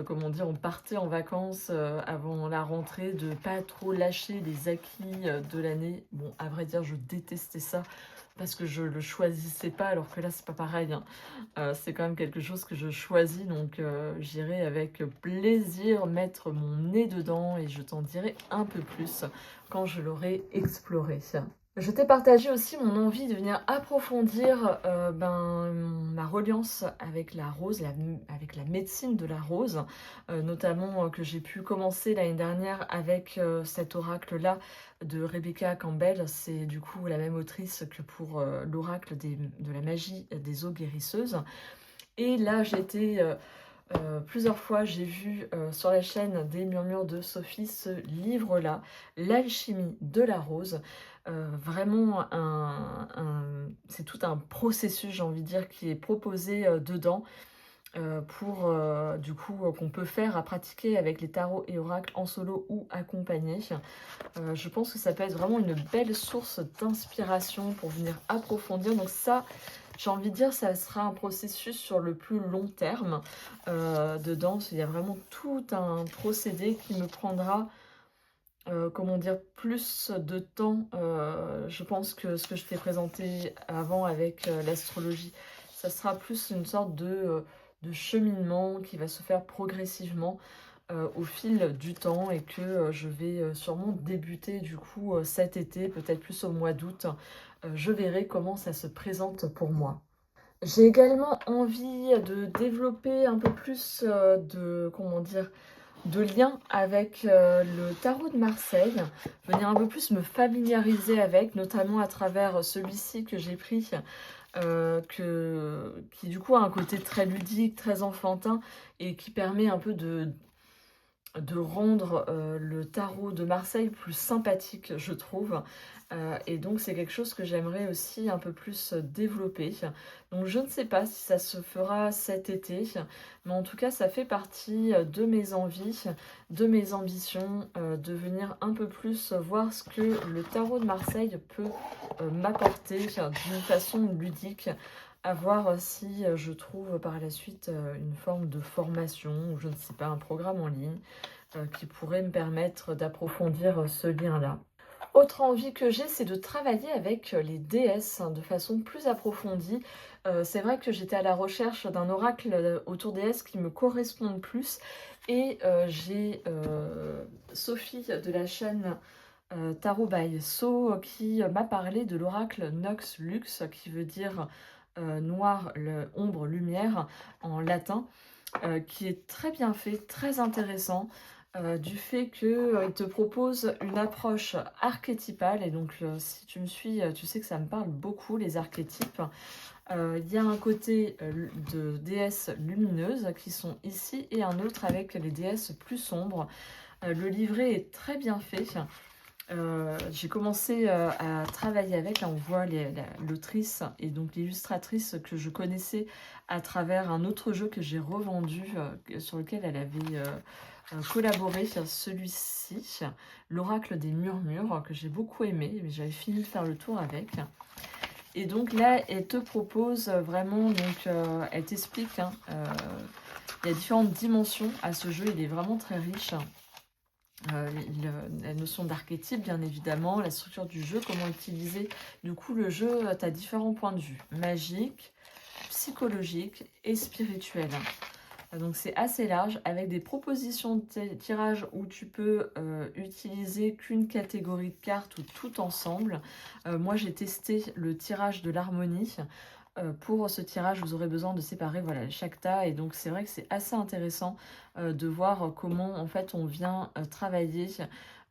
comment dire, on partait en vacances avant la rentrée, de pas trop lâcher les acquis de l'année. Bon, à vrai dire, je détestais ça parce que je le choisissais pas, alors que là, c'est pas pareil, hein. C'est quand même quelque chose que je choisis, donc j'irai avec plaisir mettre mon nez dedans et je t'en dirai un peu plus quand je l'aurai exploré. Je t'ai partagé aussi mon envie de venir approfondir ma reliance avec la rose, avec la médecine de la rose, notamment que j'ai pu commencer l'année dernière avec cet oracle-là de Rebecca Campbell. C'est du coup la même autrice que pour l'oracle de la magie des eaux guérisseuses. Et là, plusieurs fois, j'ai vu sur la chaîne des Murmures de Sophie ce livre-là, L'alchimie de la rose. Vraiment, c'est tout un processus, j'ai envie de dire, qui est proposé dedans pour, du coup, qu'on peut faire à pratiquer avec les tarots et oracles en solo ou accompagné. Je pense que ça peut être vraiment une belle source d'inspiration pour venir approfondir. Donc ça, j'ai envie de dire, ça sera un processus sur le plus long terme. Dedans, il y a vraiment tout un procédé qui me prendra, comment dire, plus de temps. Je pense que ce que je t'ai présenté avant avec l'astrologie, ça sera plus une sorte de cheminement qui va se faire progressivement au fil du temps et que je vais sûrement débuter du coup cet été, peut-être plus au mois d'août. Je verrai comment ça se présente pour moi. J'ai également envie de développer un peu plus de, comment dire, de liens avec le tarot de Marseille, venir un peu plus me familiariser avec, notamment à travers celui-ci que j'ai pris, qui du coup a un côté très ludique, très enfantin, et qui permet un peu de rendre le tarot de Marseille plus sympathique, je trouve. Et donc, c'est quelque chose que j'aimerais aussi un peu plus développer. Donc, je ne sais pas si ça se fera cet été, mais en tout cas, ça fait partie de mes envies, de mes ambitions, de venir un peu plus voir ce que le tarot de Marseille peut m'apporter d'une façon ludique, à voir si je trouve par la suite une forme de formation ou je ne sais pas, un programme en ligne qui pourrait me permettre d'approfondir ce lien-là. Autre envie que j'ai, c'est de travailler avec les déesses de façon plus approfondie. C'est vrai que j'étais à la recherche d'un oracle autour déesses qui me corresponde plus. Et j'ai Sophie de la chaîne Tarot by So qui m'a parlé de l'oracle Nox Lux, qui veut dire noir, ombre, lumière en latin, qui est très bien fait, très intéressant, du fait qu'il te propose une approche archétypale. Et donc, si tu me suis, tu sais que ça me parle beaucoup, les archétypes. Il y a un côté de déesses lumineuses qui sont ici et un autre avec les déesses plus sombres. Le livret est très bien fait. J'ai commencé à travailler avec, là on voit l'autrice et donc l'illustratrice que je connaissais à travers un autre jeu que j'ai revendu, sur lequel elle avait collaboré, celui-ci, l'Oracle des Murmures, que j'ai beaucoup aimé, mais j'avais fini de faire le tour avec. Et donc là, elle te propose vraiment, donc elle t'explique, hein, il y a différentes dimensions à ce jeu, il est vraiment très riche. La notion d'archétype, bien évidemment, la structure du jeu, comment utiliser. Du coup, le jeu, tu as différents points de vue, magique, psychologique et spirituel. Donc c'est assez large, avec des propositions de tirage où tu peux utiliser qu'une catégorie de cartes ou tout ensemble. Moi, j'ai testé le tirage de l'harmonie. Pour ce tirage, vous aurez besoin de séparer voilà, chaque tas. Et donc, c'est vrai que c'est assez intéressant de voir comment, en fait, on vient travailler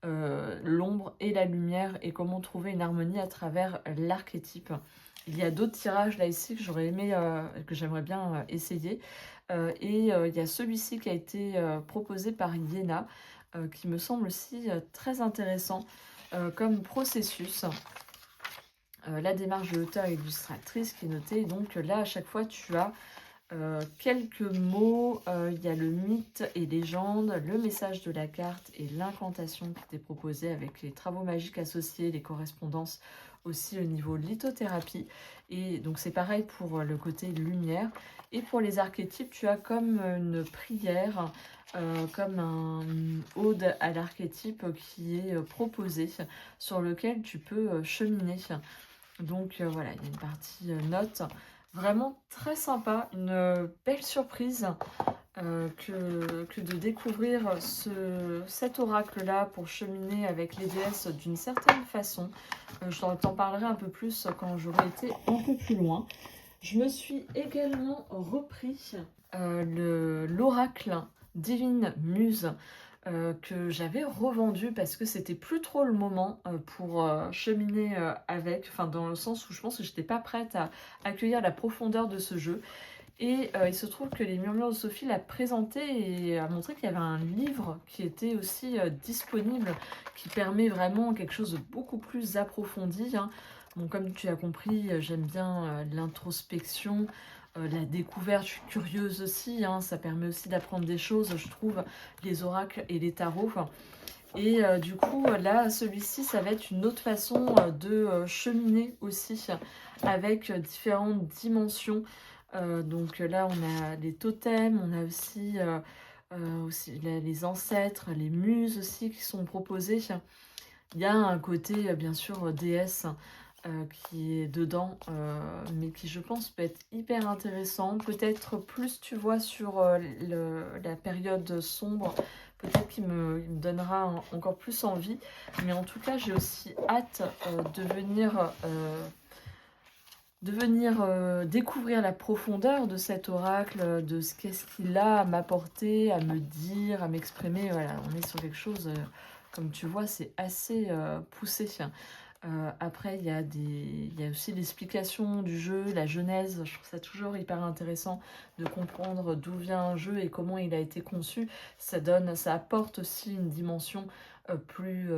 l'ombre et la lumière et comment trouver une harmonie à travers l'archétype. Il y a d'autres tirages là ici que j'aurais aimé, que j'aimerais bien essayer. Il y a celui-ci qui a été proposé par Iéna, qui me semble aussi très intéressant comme processus. La démarche de l'auteur et illustratrice qui est notée. Donc là, à chaque fois, tu as quelques mots. Il y a le mythe et légende, le message de la carte et l'incantation qui t'est proposée avec les travaux magiques associés, les correspondances aussi au niveau lithothérapie. Et donc c'est pareil pour le côté lumière. Et pour les archétypes, tu as comme une prière, comme une ode à l'archétype qui est proposée, sur lequel tu peux cheminer. Donc voilà, il y a une partie notes. Vraiment très sympa, une belle surprise que de découvrir cet oracle-là pour cheminer avec les déesses d'une certaine façon. Je t'en parlerai un peu plus quand j'aurai été un peu plus loin. Je me suis également repris l'oracle Divine Muse que j'avais revendu parce que c'était plus trop le moment pour cheminer avec, enfin dans le sens où je pense que j'étais pas prête à accueillir la profondeur de ce jeu. Et il se trouve que les Murmures de Sophie l'a présenté et a montré qu'il y avait un livre qui était aussi disponible, qui permet vraiment quelque chose de beaucoup plus approfondi, hein. Bon, comme tu as compris, j'aime bien l'introspection, la découverte, je suis curieuse aussi, hein, ça permet aussi d'apprendre des choses, je trouve, les oracles et les tarots. Et du coup, là, celui-ci, ça va être une autre façon de cheminer aussi avec différentes dimensions. Donc là, on a les totems, on a aussi les ancêtres, les muses aussi qui sont proposées. Il y a un côté, bien sûr, déesse qui est dedans, mais qui, je pense, peut être hyper intéressant. Peut-être plus tu vois sur la période sombre, peut-être qu'il me donnera encore plus envie. Mais en tout cas, j'ai aussi hâte de venir découvrir la profondeur de cet oracle, de ce qu'est-ce qu'il a à m'apporter, à me dire, à m'exprimer. Voilà, on est sur quelque chose, comme tu vois, c'est assez poussé. Après, il y a aussi l'explication du jeu, la genèse. Je trouve ça toujours hyper intéressant de comprendre d'où vient un jeu et comment il a été conçu. Ça apporte aussi une dimension plus,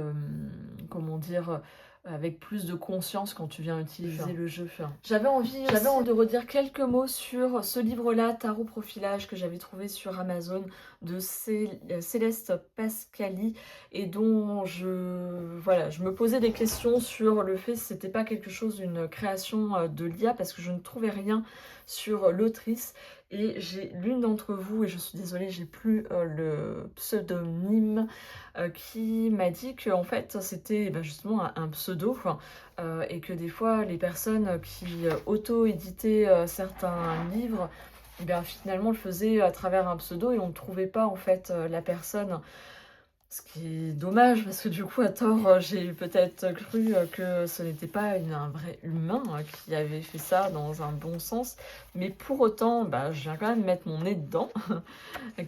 comment dire, avec plus de conscience quand tu viens utiliser le jeu. J'avais envie de redire quelques mots sur ce livre-là, Tarot Profilage, que j'avais trouvé sur Amazon, de Céleste Pascali, et dont je me posais des questions sur le fait si c'était pas quelque chose, une création de l'IA, parce que je ne trouvais rien sur l'autrice. Et j'ai l'une d'entre vous, et je suis désolée, j'ai plus le pseudonyme, qui m'a dit que en fait c'était justement un pseudo, et que des fois les personnes qui auto-éditaient certains livres, eh bien, finalement le faisaient à travers un pseudo et on ne trouvait pas en fait la personne. Ce qui est dommage parce que du coup à tort j'ai peut-être cru que ce n'était pas un vrai humain qui avait fait ça dans un bon sens. Mais pour autant, je viens quand même mettre mon nez dedans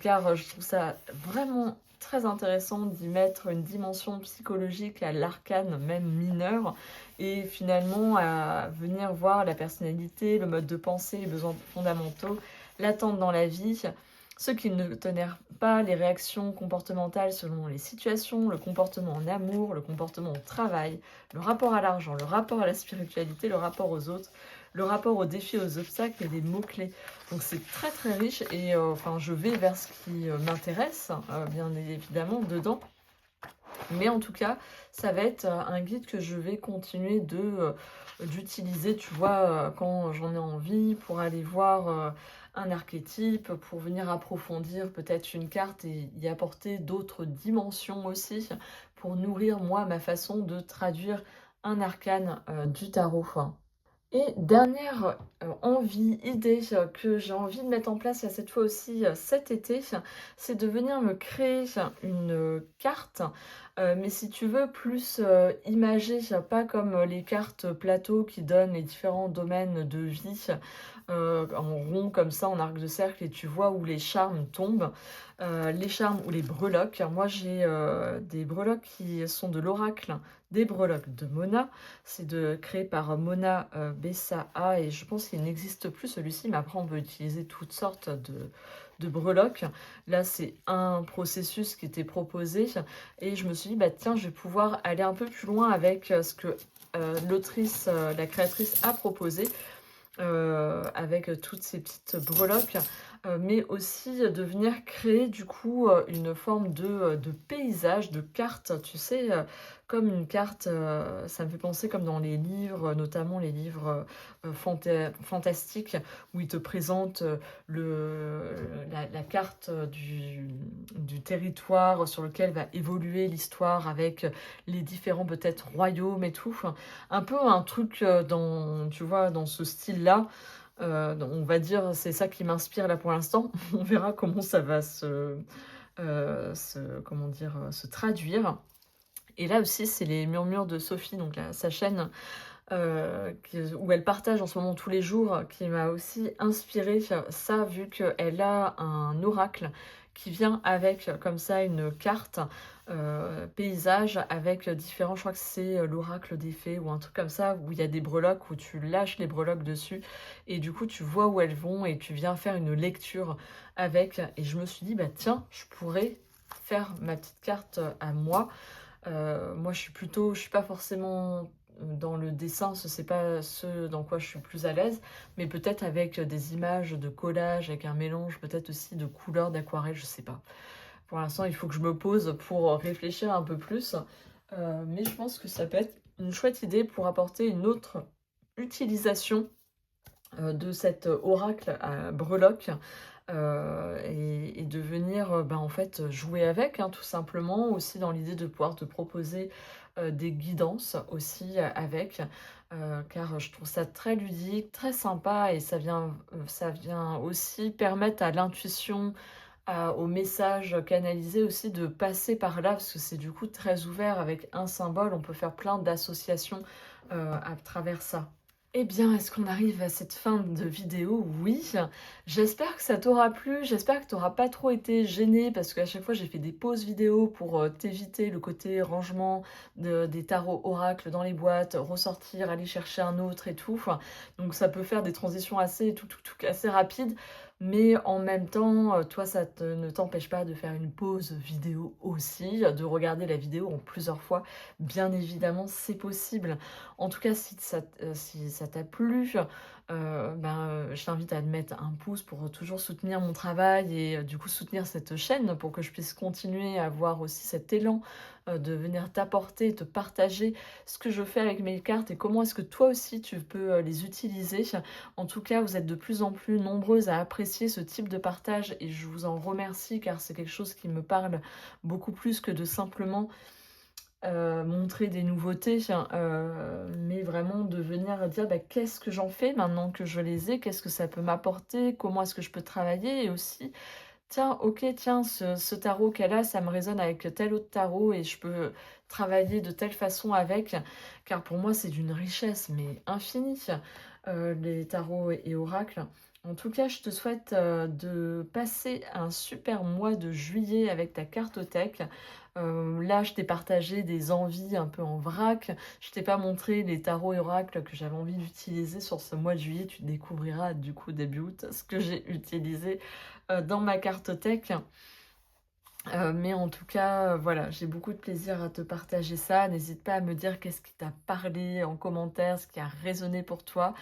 car je trouve ça vraiment très intéressant d'y mettre une dimension psychologique à l'arcane, même mineur, et finalement à venir voir la personnalité, le mode de pensée, les besoins fondamentaux, l'attente dans la vie, ceux qui ne tolèrent pas les réactions comportementales selon les situations, le comportement en amour, le comportement au travail, le rapport à l'argent, le rapport à la spiritualité, le rapport aux autres, le rapport aux défis, aux obstacles et des mots-clés. Donc c'est très très riche et je vais vers ce qui m'intéresse, bien évidemment, dedans. Mais en tout cas, ça va être un guide que je vais continuer d'utiliser, tu vois, quand j'en ai envie, pour aller voir un archétype, pour venir approfondir peut-être une carte et y apporter d'autres dimensions aussi, pour nourrir moi ma façon de traduire un arcane du tarot. Et dernière idée que j'ai envie de mettre en place cette fois aussi cet été, c'est de venir me créer une carte mais si tu veux plus, imagé, pas comme, les cartes plateau qui donnent les différents domaines de vie, en rond comme ça, en arc de cercle et tu vois où les charmes tombent, les charmes ou les breloques. Moi j'ai, des breloques qui sont de l'oracle des breloques de Mona. C'est créé par Mona, Bessaha et je pense qu'il n'existe plus celui-ci, mais après on peut utiliser toutes sortes de breloques. Là, c'est un processus qui était proposé et je me suis dit: «Bah, tiens, je vais pouvoir aller un peu plus loin avec, ce que, l'autrice, la créatrice a proposé». Avec, toutes ces petites breloques, mais aussi de venir créer du coup, une forme de paysage, de carte, tu sais, comme une carte, ça me fait penser comme dans les livres, notamment les livres, fantastiques où ils te présentent, la carte, du territoire sur lequel va évoluer l'histoire avec, les différents peut-être royaumes et tout. Un peu un truc, dans tu vois, dans ce style-là, on va dire, c'est ça qui m'inspire là pour l'instant. On verra comment ça va comment dire? Se traduire et là aussi, c'est les murmures de Sophie, donc sa chaîne, où elle partage en ce moment tous les jours, qui m'a aussi inspirée ça, vu qu'elle a un oracle qui vient avec, comme ça, une carte, paysage avec, différents je crois que c'est, l'oracle des fées ou un truc comme ça, où il y a des breloques, où tu lâches les breloques dessus et du coup, tu vois où elles vont et tu viens faire une lecture avec et je me suis dit: «Bah, tiens, je pourrais faire ma petite carte, à moi». Moi, je suis pas forcément dans le dessin, c'est pas ce dans quoi je suis plus à l'aise, mais peut-être avec, des images de collage, avec un mélange peut-être aussi de couleurs, d'aquarelle, je sais pas. Pour l'instant, il faut que je me pose pour réfléchir un peu plus, mais je pense que ça peut être une chouette idée pour apporter une autre utilisation, de cet oracle à breloques, et de venir, ben, en fait, jouer avec, hein, tout simplement. Aussi dans l'idée de pouvoir te proposer, des guidances aussi, avec, car je trouve ça très ludique, très sympa et ça vient aussi permettre à l'intuition, au message canalisé aussi de passer par là, parce que c'est du coup très ouvert avec un symbole, on peut faire plein d'associations, à travers ça. Eh bien, est-ce qu'on arrive à cette fin de vidéo? Oui. J'espère que ça t'aura plu, j'espère que tu auras pas trop été gêné parce qu'à chaque fois j'ai fait des pauses vidéo pour t'éviter le côté rangement des tarots oracles dans les boîtes, ressortir, aller chercher un autre et tout. Enfin, donc ça peut faire des transitions assez assez rapides, mais en même temps, toi, ne t'empêche pas de faire une pause vidéo aussi, de regarder la vidéo en plusieurs fois. Bien évidemment, c'est possible. En tout cas, si ça t'a plu, je t'invite à te mettre un pouce pour toujours soutenir mon travail et du coup soutenir cette chaîne pour que je puisse continuer à avoir aussi cet élan, de venir t'apporter, te partager ce que je fais avec mes cartes et comment est-ce que toi aussi tu peux, les utiliser. En tout cas, vous êtes de plus en plus nombreuses à apprécier ce type de partage et je vous en remercie car c'est quelque chose qui me parle beaucoup plus que de simplement montrer des nouveautés, mais vraiment de venir dire: «Bah, qu'est-ce que j'en fais maintenant que je les ai? Qu'est-ce que ça peut m'apporter? Comment est-ce que je peux travailler?» et aussi: «Tiens, OK, tiens, ce tarot qu'elle a, ça me résonne avec tel autre tarot et je peux travailler de telle façon avec». Car pour moi, c'est d'une richesse, mais infinie, les tarots et oracles. En tout cas, je te souhaite, de passer un super mois de juillet avec ta cartothèque. Là, je t'ai partagé des envies un peu en vrac. Je t'ai pas montré les tarots et oracles que j'avais envie d'utiliser sur ce mois de juillet. Tu découvriras du coup début août ce que j'ai utilisé, dans ma cartothèque. Mais en tout cas, voilà, j'ai beaucoup de plaisir à te partager ça. N'hésite pas à me dire qu'est-ce qui t'a parlé en commentaire, ce qui a résonné pour toi.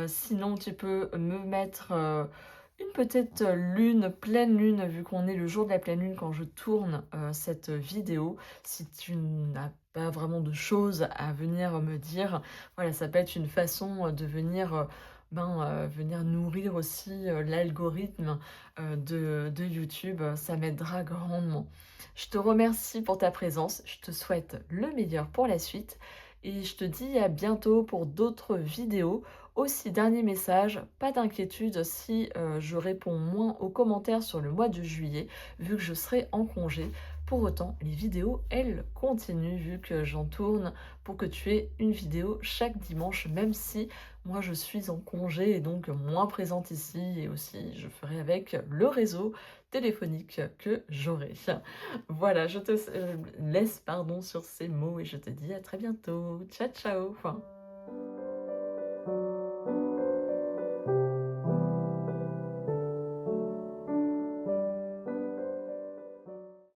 Sinon, tu peux me mettre, une petite lune, pleine lune, vu qu'on est le jour de la pleine lune quand je tourne, cette vidéo. Si tu n'as pas vraiment de choses à venir me dire, voilà, ça peut être une façon, de venir, venir nourrir aussi, l'algorithme, de YouTube. Ça m'aidera grandement. Je te remercie pour ta présence, je te souhaite le meilleur pour la suite et je te dis à bientôt pour d'autres vidéos. Aussi, dernier message, pas d'inquiétude si je réponds moins aux commentaires sur le mois de juillet, vu que je serai en congé. Pour autant, les vidéos, elles, continuent vu que j'en tourne pour que tu aies une vidéo chaque dimanche, même si moi je suis en congé et donc moins présente ici et aussi je ferai avec le réseau téléphonique que j'aurai. Voilà, je te laisse pardon sur ces mots et je te dis à très bientôt. Ciao ciao.